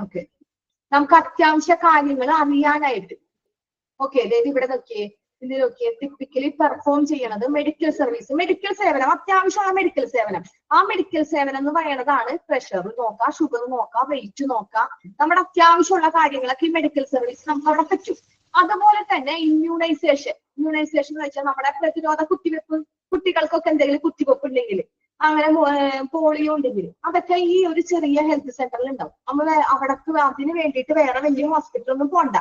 Speaker 1: ഓക്കെ, നമുക്ക് അത്യാവശ്യ കാര്യങ്ങൾ അറിയാനായിട്ട്. ഓക്കെ, അതായത് ഇവിടെ നോക്കിയേ, ഇത് നോക്കിയേ, ടിപ്പിക്കലി പെർഫോം ചെയ്യണത് മെഡിക്കൽ സർവീസ്, മെഡിക്കൽ സേവനം, അത്യാവശ്യമുള്ള മെഡിക്കൽ സേവനം. ആ മെഡിക്കൽ സേവനം എന്ന് പറയുന്നതാണ് പ്രഷർ നോക്കാം, ഷുഗർ നോക്കാം, വെയിറ്റ് നോക്കാം. നമ്മുടെ അത്യാവശ്യമുള്ള കാര്യങ്ങളൊക്കെ ഈ മെഡിക്കൽ സർവീസ് നമുക്ക് അവിടെ പറ്റും. അതുപോലെ തന്നെ ഇമ്മ്യൂണൈസേഷൻ എന്ന് വെച്ചാൽ നമ്മുടെ പ്രതിരോധ കുത്തിവെപ്പ്, കുട്ടികൾക്കൊക്കെ എന്തെങ്കിലും കുത്തിവെപ്പ് ഉണ്ടെങ്കിൽ, അങ്ങനെ പോളിയോ ഉണ്ടെങ്കിൽ അതൊക്കെ ഈ ഒരു ചെറിയ ഹെൽത്ത് സെന്ററിൽ ഉണ്ടാവും. നമ്മൾ അവിടേക്ക് അതിന് വേണ്ടിയിട്ട് വേറെ വലിയ ഹോസ്പിറ്റലൊന്നും പോണ്ട.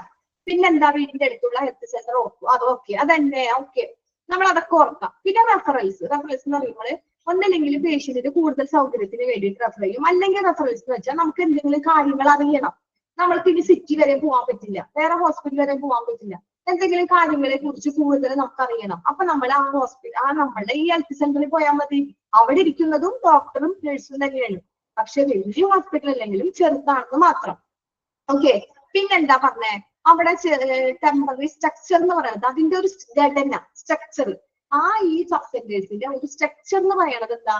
Speaker 1: പിന്നെന്താ? വീടിന്റെ അടുത്തുള്ള ഹെൽത്ത് സെന്റർ ഓർക്കും. അത് ഓക്കെ, അതന്നെ ഓക്കെ, നമ്മൾ അതൊക്കെ ഓർക്കാം. പിന്നെ റെഫറൽസ് എന്ന് പറയുമ്പോൾ ഒന്നല്ലെങ്കിൽ പേഷ്യന്റിന് കൂടുതൽ സൗകര്യത്തിന് വേണ്ടിയിട്ട് റെഫർ ചെയ്യും. അല്ലെങ്കിൽ റെഫറൽസ് എന്ന് വെച്ചാൽ നമുക്ക് എന്തെങ്കിലും കാര്യങ്ങൾ അറിയണം, നമ്മൾക്ക് ഇനി സിറ്റി വരെ പോകാൻ പറ്റില്ല, വേറെ ഹോസ്പിറ്റൽ വരെ പോകാൻ പറ്റില്ല, എന്തെങ്കിലും കാര്യങ്ങളെ കുറിച്ച് കൂടുതൽ നമുക്ക് അറിയണം. അപ്പൊ നമ്മൾ ആ നമ്മളുടെ ഈ ഹെൽത്ത് സെന്ററിൽ പോയാൽ മതി. അവിടെ ഇരിക്കുന്നതും ഡോക്ടറും നഴ്സും തന്നെയാണ്. പക്ഷെ വലിയ ഹോസ്പിറ്റൽ അല്ലെങ്കിലും ചെറുതാണെന്ന് മാത്രം. ഓക്കെ, പിന്നെന്താ പറഞ്ഞേ? അവിടെ ടെമ്പററി സ്ട്രക്ചർ എന്ന് പറയുന്നത് അതിന്റെ ഒരു ഘടന, സ്ട്രക്ചർ. ഈ സബ് സെന്റേഴ്സിന്റെ ഒരു സ്ട്രക്ചർ എന്ന് പറയുന്നത് എന്താ?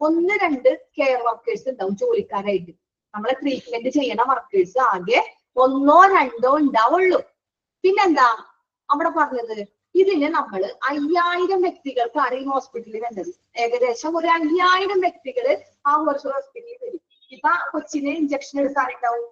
Speaker 1: 1-2 കെയർ വർക്കേഴ്സ് ഉണ്ടാവും ജോലിക്കാരായിട്ട്. നമ്മളെ ട്രീറ്റ്മെന്റ് ചെയ്യണ വർക്കേഴ്സ് ആകെ 1-2 ഉണ്ടാവുള്ളൂ. പിന്നെന്താ അവിടെ പറഞ്ഞത്? ഇതിന് നമ്മൾ 5000 വ്യക്തികൾക്കാണ് ഈ ഹോസ്പിറ്റലിൽ വേണ്ടത്. ഏകദേശം ഒരു 5000 വ്യക്തികൾ ആ ഹോസ്പിറ്റലിൽ വരും. ഇപ്പൊ കൊച്ചിന് ഇഞ്ചക്ഷൻ എടുക്കാനുണ്ടാവും,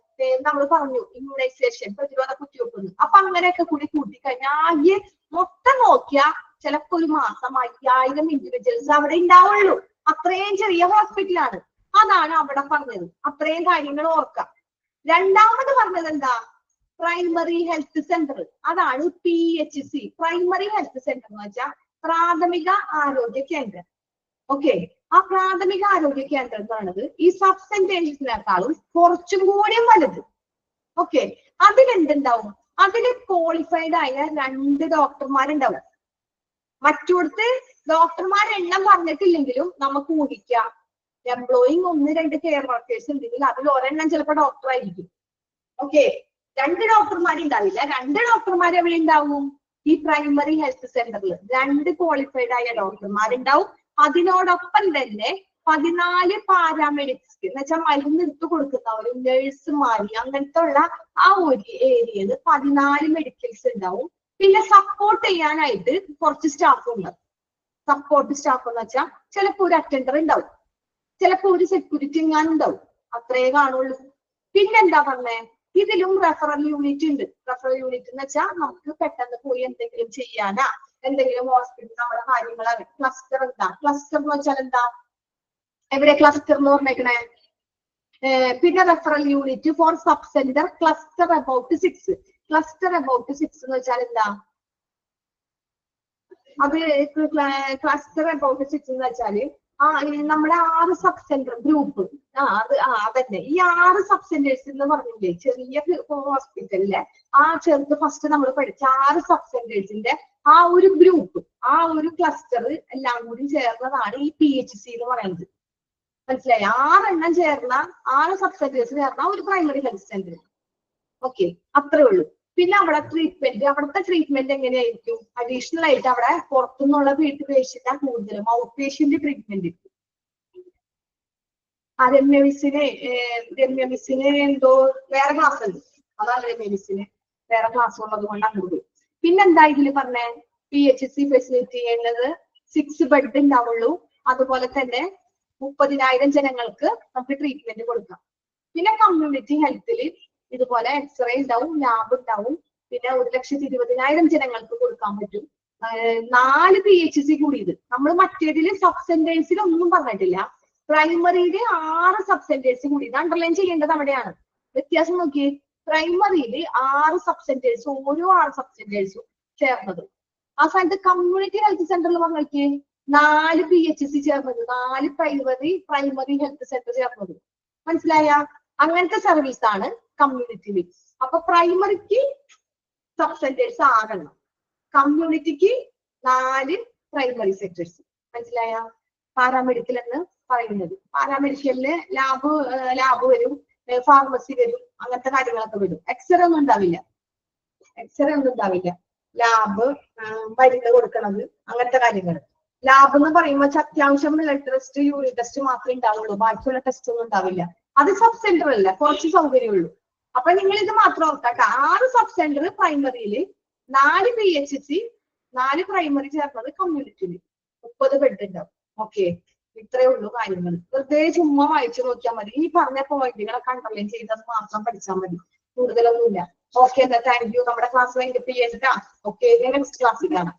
Speaker 1: നമ്മൾ പറഞ്ഞു ഇമ്മ്യൂണൈസേഷൻ, പ്രതിരോധ കുത്തിവെപ്പ്. അപ്പൊ അങ്ങനെയൊക്കെ കൂടി കൂട്ടിക്കഴിഞ്ഞാൽ ആകെ മൊത്തം നോക്കിയാൽ ചിലപ്പോ ഒരു മാസം 5000 ഇൻഡിവിജ്വൽസ് അവിടെ ഉണ്ടാവുള്ളൂ. അത്രയും ചെറിയ ഹോസ്പിറ്റലാണ്. അതാണ് അവിടെ പറഞ്ഞത്. അത്രയും കാര്യങ്ങൾ ഓർക്കാം. രണ്ടാമത് പറഞ്ഞത് എന്താ? Primary health centre. അതാണ് PHC. പ്രൈമറി ഹെൽത്ത് സെന്റർ എന്ന് വെച്ചാൽ പ്രാഥമിക ആരോഗ്യ കേന്ദ്രം. ഓക്കെ, ആ പ്രാഥമിക ആരോഗ്യ കേന്ദ്രം എന്ന് പറയുന്നത് ഈ സബ് സെന്റേഴ്സിനേക്കാളും കുറച്ചും കൂടി വലുത്. ഓക്കെ, അതിലെന്തുണ്ടാവും? അതില് ക്വാളിഫൈഡ് ആയ 2 ഡോക്ടർമാരുണ്ടാവും. മറ്റോടത്ത് ഡോക്ടർമാരുടെ എണ്ണം പറഞ്ഞിട്ടില്ലെങ്കിലും നമുക്ക് ഊഹിക്കാം. എംപ്ലോയിങ് 1-2 കെയർ വർക്കേഴ്സ് ഉണ്ടെങ്കിൽ അതിൽ ഒരെണ്ണം ചിലപ്പോൾ ഡോക്ടർ ആയിരിക്കും. ഓക്കെ, 2 ഡോക്ടർമാരുണ്ടാവില്ല. 2 ഡോക്ടർമാർ എവിടെ ഉണ്ടാവും? ഈ പ്രൈമറി ഹെൽത്ത് സെന്ററിൽ 2 ക്വാളിഫൈഡ് ആയ ഡോക്ടർമാരുണ്ടാവും. അതിനോടൊപ്പം തന്നെ 14 പാരാമെഡിക്സ് എന്ന് വെച്ചാൽ മരുന്ന് എടുത്തു കൊടുക്കുന്നവരും നഴ്സുമാരി അങ്ങനത്തെ ഉള്ള ആ ഒരു ഏരിയയിൽ 14 മെഡിക്കൽസ് ഉണ്ടാവും. പിന്നെ സപ്പോർട്ട് ചെയ്യാനായിട്ട് കുറച്ച് സ്റ്റാഫ് ഉണ്ടാവും. സപ്പോർട്ട് സ്റ്റാഫ് എന്ന് വെച്ചാൽ ചിലപ്പോൾ ഒരു അറ്റൻഡർ ഉണ്ടാവും, ചിലപ്പോൾ ഒരു സെക്യൂരിറ്റി എങ്ങാനും ഉണ്ടാവും. അത്രേ കാണുള്ളൂ. പിന്നെന്താ പറഞ്ഞേ? ഇതിലും റെഫറൽ യൂണിറ്റ് ഉണ്ട്. റെഫറൽ യൂണിറ്റ് എന്ന് വെച്ചാൽ നമുക്ക് പെട്ടെന്ന് പോയി എന്തെങ്കിലും ചെയ്യാനാ, എന്തെങ്കിലും ഹോസ്പിറ്റൽ നമ്മുടെ കാര്യങ്ങൾ. ക്ലസ്റ്റർ എന്താ? ക്ലസ്റ്റർ എന്ന് വെച്ചാൽ എന്താ? എവിടെ ക്ലസ്റ്റർ എന്ന് പറഞ്ഞേക്കണേ? പിന്നെ referral unit for sub centre cluster about 6. Cluster about 6 എന്ന് വെച്ചാൽ എന്താ? അത് ക്ലസ്റ്റർ അബൌട്ട് 6 എന്ന് വെച്ചാല് നമ്മുടെ 6 സബ് സെന്റർ ഗ്രൂപ്പ്. അതന്നെ ഈ 6 സബ് സെന്റേഴ്സ് എന്ന് പറഞ്ഞില്ലേ, ചെറിയ ഹോസ്പിറ്റലിലെ ആ ചെറുത് ഫസ്റ്റ് നമ്മൾ പഠിച്ച 6 സബ് സെന്റേഴ്സിന്റെ ആ ഒരു ഗ്രൂപ്പ്, ആ ഒരു ക്ലസ്റ്റർ എല്ലാം കൂടി ചേർന്നതാണ് ഈ PHC എന്ന് പറയുന്നത്. മനസ്സിലായി? 6 എണ്ണം ചേർന്ന 6 സബ് സെന്റേഴ്സ് ചേർന്ന ഒരു പ്രൈമറി ഹെൽത്ത് സെന്റർ. ഓക്കെ, അത്രേ ഉള്ളൂ. പിന്നെ അവിടെ ട്രീറ്റ്മെന്റ്, അവിടുത്തെ ട്രീറ്റ്മെന്റ് എങ്ങനെയായിരിക്കും? അഡീഷണൽ ആയിട്ട് അവിടെ പുറത്തുനിന്നുള്ള പേഷ്യന്റ് കൂടുതലും ഔട്ട് പേഷ്യന്റ് ട്രീറ്റ്മെന്റ്. രമ്യമിസിന് എന്തോ വേറെ ക്ലാസ് ഉണ്ട്. അതാണ് രമ്യമിസിന് വേറെ ക്ലാസ് ഉള്ളത് കൊണ്ട് അങ്ങോട്ട്. പിന്നെന്താ ഇതില് പറഞ്ഞേ? PHC ഫെസിലിറ്റി ചെയ്യുന്നത് 6 ബെഡ് ഉണ്ടാവുള്ളൂ. അതുപോലെ തന്നെ 30,000 ജനങ്ങൾക്ക് നമുക്ക് ട്രീറ്റ്മെന്റ് കൊടുക്കാം. പിന്നെ കമ്മ്യൂണിറ്റി ഹെൽത്തിൽ ഇതുപോലെ എക്സ്റേ ഉണ്ടാവും, ലാബ് ഉണ്ടാവും. പിന്നെ 1,20,000 ജനങ്ങൾക്ക് കൊടുക്കാൻ പറ്റും. 4 PHC കൂടിയത്. നമ്മൾ മറ്റേതില് സബ് സെന്റേഴ്സിൽ ഒന്നും പറഞ്ഞിട്ടില്ല. പ്രൈമറിയില് 6 സബ് സെന്റേഴ്സ് കൂടിയത്. അണ്ടർലൈൻ ചെയ്യേണ്ടത് അവിടെയാണ്. വ്യത്യാസം നോക്കി. പ്രൈമറിയില് 6 സബ് സെന്റേഴ്സ്, ഓരോ 6 സബ് സെന്റേഴ്സും ചേർന്നത്. ആ സ്ഥാനത്ത് കമ്മ്യൂണിറ്റി ഹെൽത്ത് സെന്ററിൽ പറഞ്ഞേക്ക് 4 PHC ചേർന്നത്, 4 പ്രൈമറി ഹെൽത്ത് സെന്റർ ചേർന്നത്. മനസ്സിലായ? അങ്ങനത്തെ സർവീസ് ആണ് കമ്മ്യൂണിറ്റിയിൽ. അപ്പൊ പ്രൈമറിക്ക് സബ് സെന്റേഴ്സ് 6 എണ്ണം, കമ്മ്യൂണിറ്റിക്ക് 4 പ്രൈമറി സെക്ടേഴ്സ്. മനസ്സിലായ? പാരാമെഡിക്കൽ എന്ന് പറയുന്നത്, പാരാമെഡിക്കലിന് ലാബ് വരും, ഫാർമസി വരും, അങ്ങനത്തെ കാര്യങ്ങളൊക്കെ വരും. എക്സ്റേ ഒന്നും ഉണ്ടാവില്ല. ലാബ്, മരുന്ന് കൊടുക്കണത്, അങ്ങനത്തെ കാര്യങ്ങൾ. ലാബ് എന്ന് പറയുമ്പോൾ അത്യാവശ്യം ബ്ലഡ് ടെസ്റ്റ്, യൂറിൻ ടെസ്റ്റ് മാത്രമേ ഉണ്ടാവുള്ളൂ. ബാക്കിയുള്ള ടെസ്റ്റ് ഒന്നും ഉണ്ടാവില്ല. അത് സബ് സെന്റർ അല്ല, കുറച്ച് സൗകര്യമുള്ളൂ. അപ്പൊ നിങ്ങൾ ഇത് മാത്രം ഓർക്കാട്ടെ. 6 സബ് സെന്റർ പ്രൈമറിയില്, 4 PHC, 4 പ്രൈമറി ചേർന്നത് കമ്മ്യൂണിറ്റിയിൽ, 30 ബെഡ് ഉണ്ടാവും. ഓക്കെ, ഇത്രയേ ഉള്ളൂ കാര്യങ്ങൾ. വെറുതെ ചുമ്മാ വായിച്ചു നോക്കിയാൽ മതി. ഈ പറഞ്ഞ പോയിന്റുകളൊക്കെ അണ്ടർലൈൻ ചെയ്തത് മാത്രം പഠിച്ചാൽ മതി, കൂടുതലൊന്നുമില്ല. Okay, thank you. നമ്മുടെ ക്ലാസ് കഴിഞ്ഞിട്ട് ചെയ്യണ്ടാ. ഓക്കെ, നെക്സ്റ്റ് ക്ലാസ്സിൽ കാണാം.